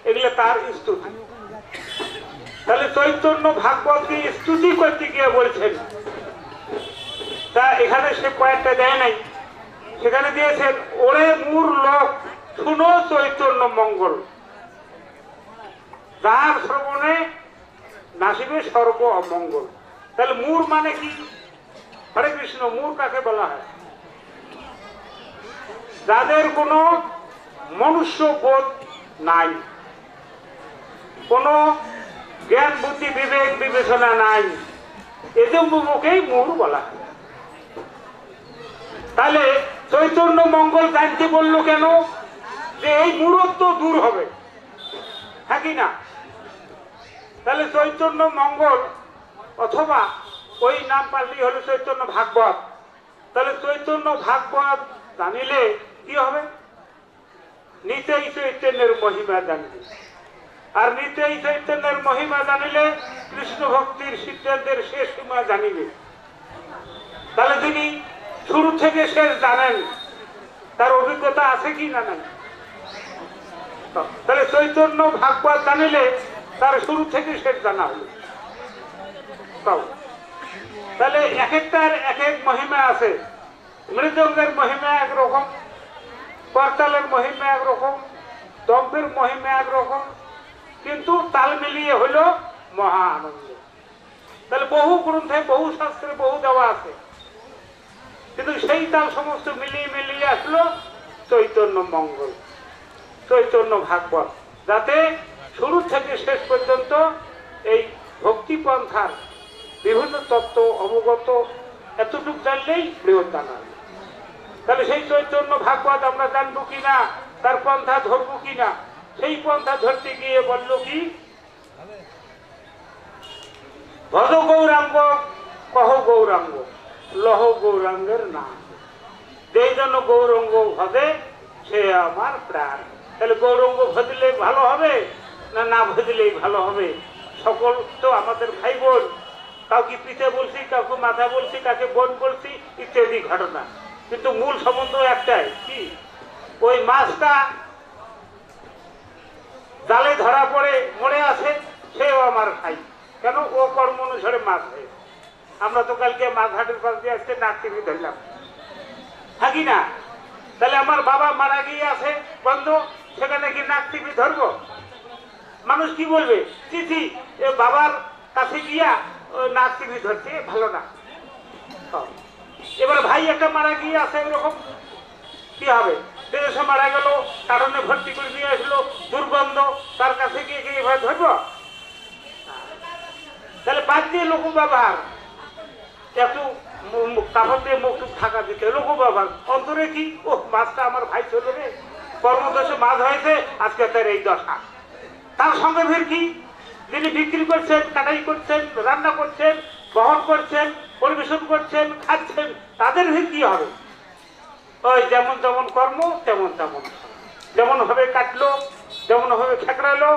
এগুলা তার স্তুতি। তাহলে চৈতন্য ভাগবতকে স্তুতি করতে গিয়ে বলছেন, তা এখানে সে কয়েকটা দেয় নাই, সেখানে দিয়েছেন ওরে মূর লোক শুনো চৈতন্য মঙ্গল, যার শ্রবণে নাসিবে স্বর্গ অমঙ্গল। তাহলে মূর মানে কি? হরে কৃষ্ণ, মূর কাকে বলা হয়? যাদের কোনো মনুষ্য বোধ নাই, কোনো জ্ঞান বুদ্ধি বিবেক বিবেচনা নাই, এদের মুখেই মূর বলা হয়। তাহলে চৈতন্য মঙ্গল জানতে বললো কেন? যে এই মূঢ়ত্ব দূর হবে, হ্যাঁ কি না? তাহলে চৈতন্য মঙ্গল অথবা ওই নাম পাল্টি হলো চৈতন্য ভাগবত। তাহলে চৈতন্য ভাগবত জানিলে কি হবে? নিতেই চৈতন্যের মহিমা জানিবে, আর নিতেই চৈতন্যের মহিমা জানিলে কৃষ্ণ ভক্তির সিদ্ধান্তের শেষ সীমা জানিবে। তাহলে যিনি শুরু থেকে শেষ জানেন, তার অভিজ্ঞতা আছে কি না নাই? তাহলে চৈতন্য ভাগবত জানিলে তার শুরু থেকে শেষ জানা হলো। তাহলে এক একটার এক এক মহিমা আছে। মৃদঙ্গের মহিমা একরকম, করতালের মহিমা একরকম, দম্ভের মহিমা একরকম, কিন্তু তাল মিলিয়ে হলো মহা আনন্দ। তাহলে বহু গ্রন্থে বহু শাস্ত্রে বহু দেওয়া আছে, কিন্তু সেই তাল সমস্ত মিলিয়ে মিলিয়ে আসলো চৈতন্য মঙ্গল, চৈতন্য ভাগবত, যাতে শুরু থেকে শেষ পর্যন্ত এই ভক্তি পন্থার বিভিন্ন তত্ত্ব অবগত এতটুকু জানলেই বৃহৎ জানা। তাহলে সেই চৈতন্য ভাগবত আমরা জানবো কিনা, তার পন্থা ধরবো কিনা, সেই পন্থা ধরতে গিয়ে বললো কি, ভজ গৌরাঙ্গ কহ গৌরাঙ্গ লহ গৌরাঙ্গের নাম, যেই জন্য গৌরাঙ্গ ভজে সে আমার প্রাণ। তাহলে গৌরাঙ্গ ভজলে ভালো হবে না না ভজলেই ভালো হবে? সকল তো আমাদের ভাই বোন, কাউকে পিঠে বলছি, কাউকে মাথা বলছি, কাকে বোন বলছি ইত্যাদি ঘটনা, কিন্তু মূল সম্বন্ধ একটাই, কি ওই মাছটা জালে ধরা পড়ে মরে আছে, সেও আমার ভাই। কেন? ও কর্ম অনুসারে মাছ হয়েছে। আমরা তো কালকে মাছ হাটের পাশ দিয়ে আসতে নাক টিভি ধরলাম, থাকি না? তাহলে আমার বাবা মারা গিয়ে আছে বন্ধ, সেখানে কি নাক টিভি ধরবো? মানুষ কি বলবে? চিঠি এ বাবার কাছে গিয়া নাক টিভি ধরছে, ভালো না। এবার ভাই একটা মারা গিয়ে আছে, এরকম কি হবে? দেশে মারা গেল, কারণে ভর্তি করে নিয়ে আসলো, দুর্গন্ধ, তার কাছে গিয়ে কি এভাবে ধরবো? তাহলে বাদ দিয়ে লোক ব্যবহার, একটু কাপড় দিয়ে মুখ থাকা দিতে লোক ব্যবহার, অন্তরে কি ও মাছটা আমার ভাই চলে রে, কর্মদোষে মাছ হয়েছে, আজকে তার এই দশা। তার সঙ্গে ফের কি, যিনি বিক্রি করছেন, কাটাই করছেন, রান্না করছেন, বহন করছেন, পরিবেশন করছেন, খাচ্ছেন, তাদের ভিড় কি হবে? ওই যেমন যেমন কর্ম তেমন তেমন, যেমন ভাবে কাটলো, যেমন ভাবে খেকড়ালো,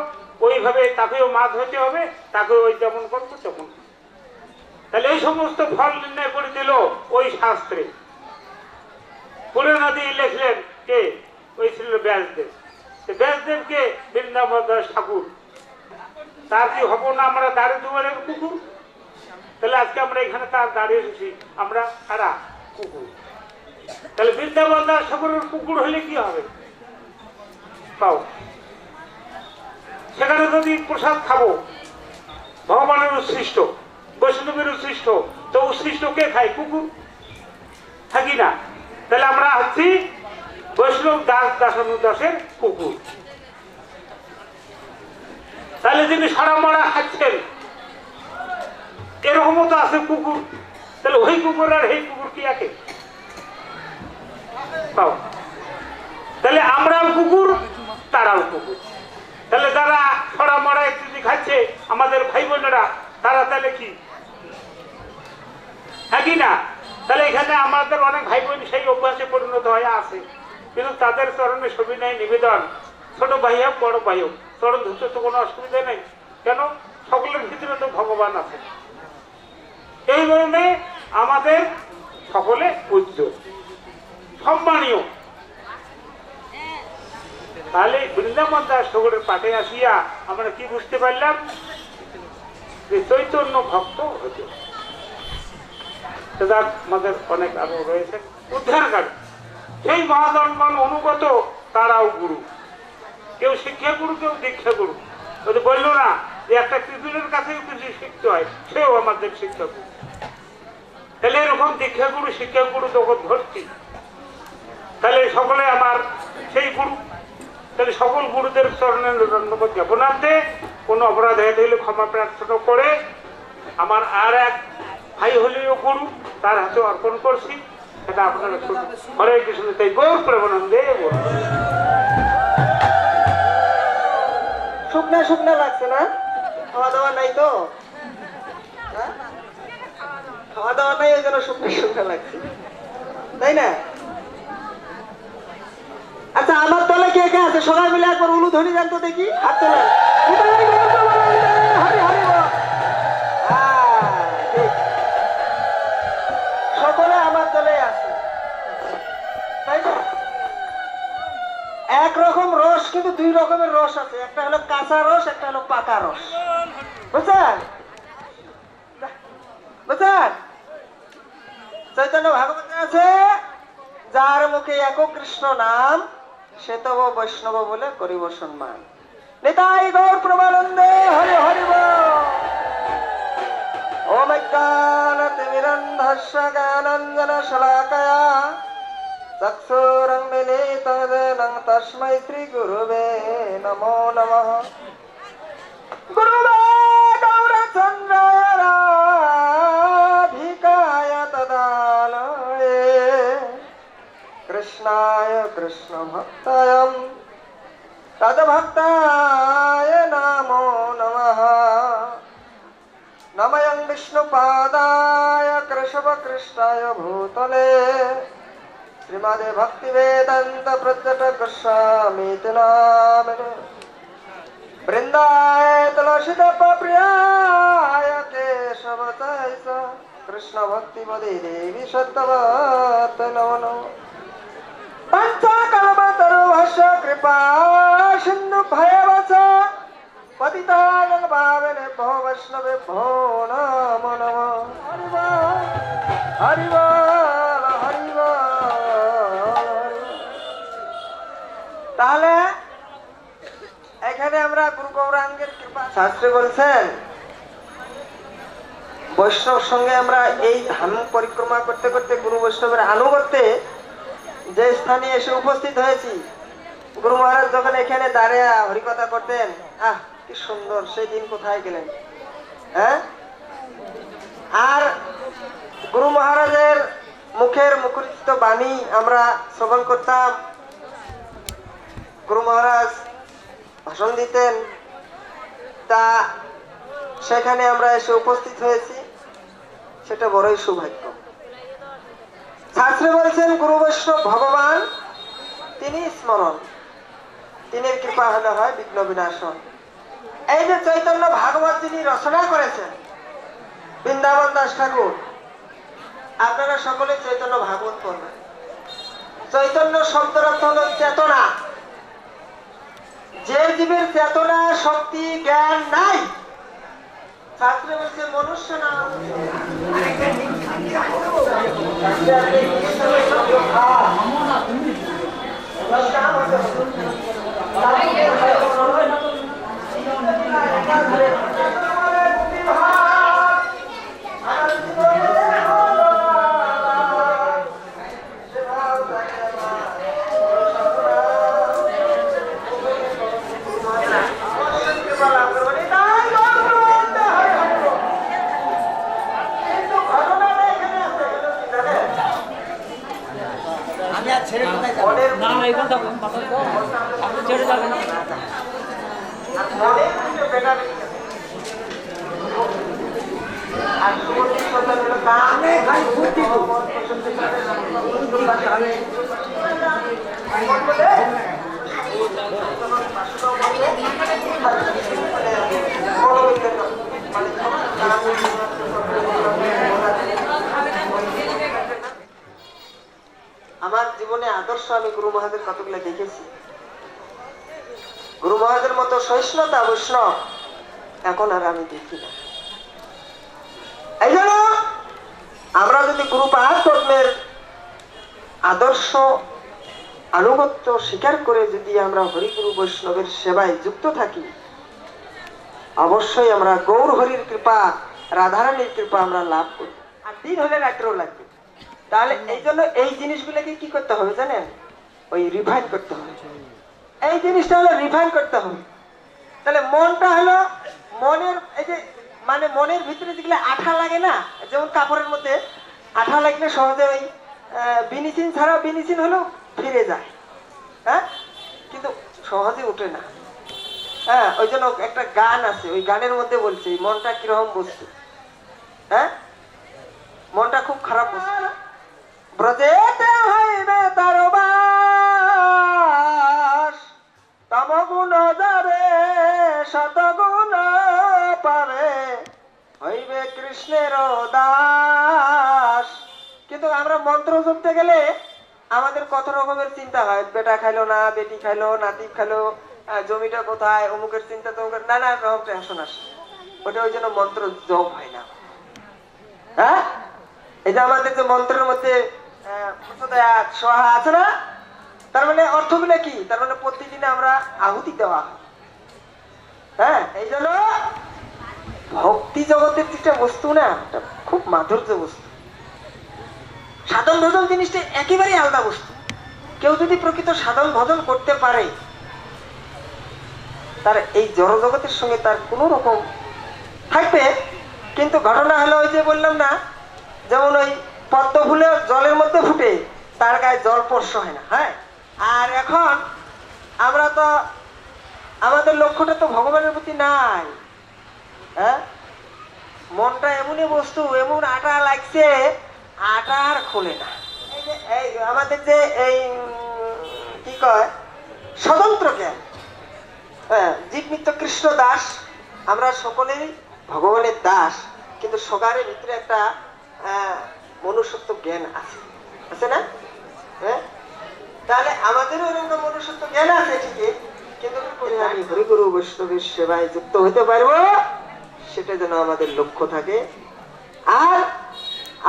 ওইভাবে তাকেও মাছ হইতে হবে, তাকে ওই যেমন কর্ম তেমন। তাহলে এই সমস্ত ফল নির্ণয় করে দিল ওই শাস্ত্রে। পুরানা দিয়ে লিখলেন কে? ওই ছিল ব্যাসদেব। ব্যাসদেবকে বৃন্দাবন দাস ঠাকুর, তার কি হবো না আমরা দাঁড়ে দুয়ারের কুকুর? তাহলে আজকে আমরা এখানে তার দাঁড়িয়ে এসেছি, আমরা কারা? কুকুর। তাহলে বৃন্দাবন দাস ঠাকুরের কুকুর হলে কি হবে? পাও সেখানে যদি প্রসাদ খাবো, ভগবানের উৎসৃষ্ট, বৈষ্ণবের উৎসৃষ্ট, তো উৎসৃষ্ট কে খায়? কুকুর, থাকি না? তাহলে আমরা হচ্ছি বৈষ্ণব দাস দাসানুদাসের কুকুর। তাহলে যিনি সারা মরা খাচ্ছেন, এরকমও তো আছে কুকুর। তাহলে ওই কুকুর আর এই কুকুর কি একে? পাও তাহলে আমরাও কুকুর, তারাও কুকুর। তাহলে যারা ছড়া মরা ইত্যাদি খাচ্ছে আমাদের ভাই বোনেরা, তারা তাহলে কি? হ্যাঁ কি না? তাহলে এখানে আমাদের অনেক ভাই বোন সেই অভ্যাসে পরিণত হয়ে আছে, কিন্তু তাদের চরণে সবিনয় নিবেদন, ছোট ভাই হোক বড় ভাই হোক, চরণ ধরতে তো কোনো অসুবিধা নেই। কেন? সকলের ভিতরে তো ভগবান আছে। এই কারণে আমাদের সকলে পূজ্য, সম্মানীয়। তাহলে বৃন্দাবন দাস ঠাকুরের পাঠে আসিয়া আমরা কি বুঝতে পারলাম? যে চৈতন্য ভক্ত হতে আমাদের অনেক আরো রয়েছে উদ্ধারকারী। সেই মহাজনগণ অনুগত, তারাও গুরু। কেউ শিক্ষা গুরু, কেউ দীক্ষা গুরু। ওই বললো না যে একটা কৃষ্ণের কাছেও কিছু শিখতে হয়, সেও আমাদের শিক্ষা গুরু। তাহলে এরকম দীক্ষা গুরু শিক্ষা গুরু যখন ধরছি, তাহলে সকলে আমার সেই গুরু। তাহলে সকল গুরুদের চরণে ধন্যবাদ জ্ঞাপনার্থে কোনো অপরাধ হয়ে থাকলে ক্ষমা প্রার্থনা করে আমার আর এক ভাই হলেও গুরু, তার হাতে অর্পণ করছি। সেটা আপনারা শুনুন। হরে কৃষ্ণ, তাই গৌর প্রেমানন্দে বলুন। শুকনা শুকনা লাগছে না? খাওয়া দাওয়া নাই তো? হ্যাঁ? খাওয়া দাওয়া নাই, ওই জন্য শুকনা শুকনা লাগছে, তাই না? আচ্ছা, আমার দলে কে কে আছে? সবাই মিলে একবার উলুধ্বনি দেন তো দেখি, হাত তোলেন। হরি হরি বল। ঠিক, সকলে আমার দলে আছে, তাই না? একরকম রস, কিন্তু দুই রকমের রস আছে। একটা হলো কাঁচা রস, একটা হলো পাকা রস। বুঝছেন? বুঝছেন? চৈতন্য ভাগবতে আছে, যার মুখে এক কৃষ্ণ নাম, সে তব বৈষ্ণব বলে করিব সম্মান। নিতাই গৌর প্রেমানন্দে হরি হরি বল। ওম জ্ঞানতিমিরন্ধস্য জ্ঞানাঞ্জন শলাকয়া চক্ষুরন্মিলিतं येन তস্मै শ্রী গুরুবে নমো নমঃ। গুরুবে গৌরচন্দ্রায় রাধিকায় তদালয়ে কৃষ্ণায় কৃষ্ণ ভক্তায় তদ্ভক্তায় নমো নমঃ। নময়ং বিষ্ণুপাদায় কৃষ্ণপৃষ্ঠায় ভূতলে শ্রীমদে ভক্তিবেদান্ত প্রত্যট গোস্বামীতি নামিনে বৃন্দায় তুলসী প্রিয়ায় কেশব চৈত কৃষ্ণ ভক্তি মদে দেবী সত্যবত নমো নমঃ। পঞ্চকল্পতরুভ্যশ্চ কৃপা সিন্ধু ভয়বচ পতিতানাং পাবনেভ্যো বৈষ্ণবেভ্যো নমো নমঃ। হরি বল হরি বল হরি বল। তাহলে এখানে আমরা গুরু গৌরাঙ্গের কৃপা, শাস্ত্রে বলছেন বৈষ্ণব সঙ্গে আমরা এই ধাম পরিক্রমা করতে করতে গুরু বৈষ্ণবের আনুগত্যে যে স্থানে এসে উপস্থিত হয়েছি, গুরু মহারাজ যখন এখানে দাঁড়িয়ে হরিকথা করতেন, আহ কি সুন্দর, সেই দিন কোথায় গেলেন? হ্যাঁ, আর গুরু মহারাজের মুখের মুখরিত বাণী আমরা শ্রবণ করতাম। গুরু মহারাজ ভাষণ দিতেন, তা সেখানে আমরা এসে উপস্থিত হয়েছি, সেটা বড়ই সৌভাগ্য। শাস্ত্রে বলছেন গুরু বৈষ্ণব ভগবান, তিনি স্মরণ, তিনি কৃপা হলে হয় বিঘ্ন বিনাশন। এই যে চৈতন্য ভাগবত যিনি রচনা করেছেন বৃন্দাবন দাস ঠাকুর, আপনারা সকলে চৈতন্য ভাগবত পড়বেন। চৈতন্য শব্দের অর্থ হল চেতনা। যে জীবের চেতনা শক্তি জ্ঞান নাই, শাস্ত্রে বলছে মনুষ্য না। মনের এইখানে থাকো আপনি ছেড়ে যাবেন আমার জীবনে আদর্শ আমি গুরু মহাদের কতগুলো দেখেছি। গুরু মহাদের মতো সহিষ্ণুতা বৈষ্ণব এখন আর আমি দেখি না। এই জন্য আমরা যদি গুরু পাদ পদ্মের আদর্শ আনুগত্য স্বীকার করে যদি আমরা হরিগুরু বৈষ্ণবের সেবায় যুক্ত থাকি, অবশ্যই আমরা গৌর হরির কৃপা, রাধারানীর কৃপা আমরা লাভ করি। আর দিন হলে রাত্রেও লাগবে। তাহলে এই জন্য এই জিনিসগুলোকে কি করতে হবে জানেন? ওই রিফাইন করতে হবে। এই জিনিসটা হলো রিফাইন করতে হবে। তাহলে মনটা হলো মনের এই যে মানে মনের ভিতরে যেগুলো আঠা লাগে না, যেমন কাপড়ের মধ্যে আঠা লাগলে সহজে ওই বিনিসিন ছাড়া বিনিসিন হলেও ফিরে যায়, হ্যাঁ, কিন্তু সহজে উঠে না। হ্যাঁ, ওই জন্য একটা গান আছে, ওই গানের মধ্যে বলছে মনটা কিরকম বস্তু। হ্যাঁ, মনটা খুব খারাপ বস্তু। ব্রজেতে হইবে তার বাস, তমগুণ যাবে শতগুণ পাবে, হইবে কৃষ্ণের দাস। কিন্তু আমরা মন্ত্র জপতে গেলে আমাদের কত রকমের চিন্তা হয়। বেটা খাইলো না, বেটি খাইলো, নাতি খাইলো, জমিটা কোথায়, অমুকের চিন্তা, তমুকের নানা রকম টেনশন আসে। ওটা ওই জন্য মন্ত্র জপ হয় না। হ্যাঁ, এই যে আমাদের যে মন্ত্রের মধ্যে সোহা আছে না, তার মানে অর্থগুলো কি? তার মানে প্রতিদিনে আমরা আহুতি দেওয়া হয়। হ্যাঁ, এই জন্য ভক্তি জগতের যেটা বস্তু না, খুব মাধুর্য বস্তু। সাধন ভজন জিনিসটা একেবারেই আলাদা বস্তু। কেউ যদি প্রকৃত সাধন ভজন করতে পারে, তার এই জড় জগতের সঙ্গে তার কোনো রকম থাকবে। কিন্তু ঘটনা হলো ওই যে বললাম না, যেমন ওই পদ্ম ফুলের জলের মধ্যে ফুটে, তার গায়ে জল স্পর্শ হয় না। হ্যাঁ, আর এখন আমরা তো আমাদের লক্ষ্যটা তো ভগবানের প্রতি নাই। হ্যাঁ, মনটা এমনই বস্তু, এমন আটা লাগছে, আটা আর খোলে না। এই আমাদের যে এই কি কয় স্বতন্ত্র জ্ঞান, হ্যাঁ, জীব নিত্য কৃষ্ণ দাস, আমরা সকলেই ভগবানের দাস, কিন্তু সকারের ভিতরে একটা মনুষ্যত্ব জ্ঞান আছে, আছে না? হ্যাঁ, তাহলে আমাদেরও এরকম মনুষ্যত্ব জ্ঞান আছে ঠিকই, কিন্তু আমি হরিগুরু বৈষ্ণবের সেবায় যুক্ত হতে পারবো, সেটা যেন আমাদের লক্ষ্য থাকে। আর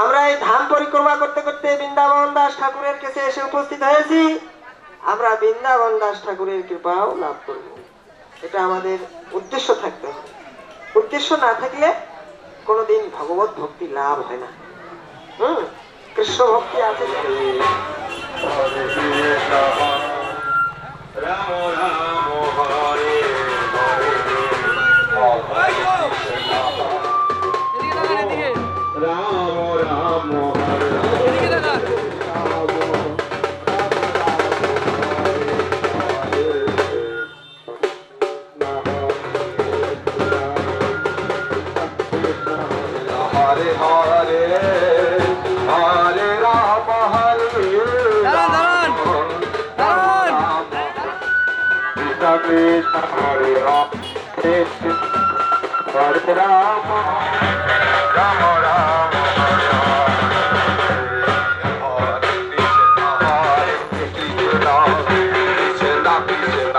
আমরা এই ধাম পরিক্রমা করতে করতে বৃন্দাবন দাস ঠাকুরের কাছে এসে উপস্থিত হয়েছি। আমরা বৃন্দাবন দাস ঠাকুরের কৃপাও লাভ করব, এটা আমাদের উদ্দেশ্য থাকতে হবে। উদ্দেশ্য না থাকলে কোনোদিন ভগবত ভক্তি লাভ হয় না। কৃষ্ণ ভক্তি আছে। রাম রাম হরে এদিকে রাম রাম হরে এদিকে দেখা হরে হরে হরে রাম হরে দাঁড়ান দাঁড়ান দাঁড়ান কৃষ্ণ হরে রাম কৃষ্ণ হরে রাম রাম রাম হরে হরে কৃষ্ণ কৃষ্ণ কৃষ্ণ কৃষ্ণ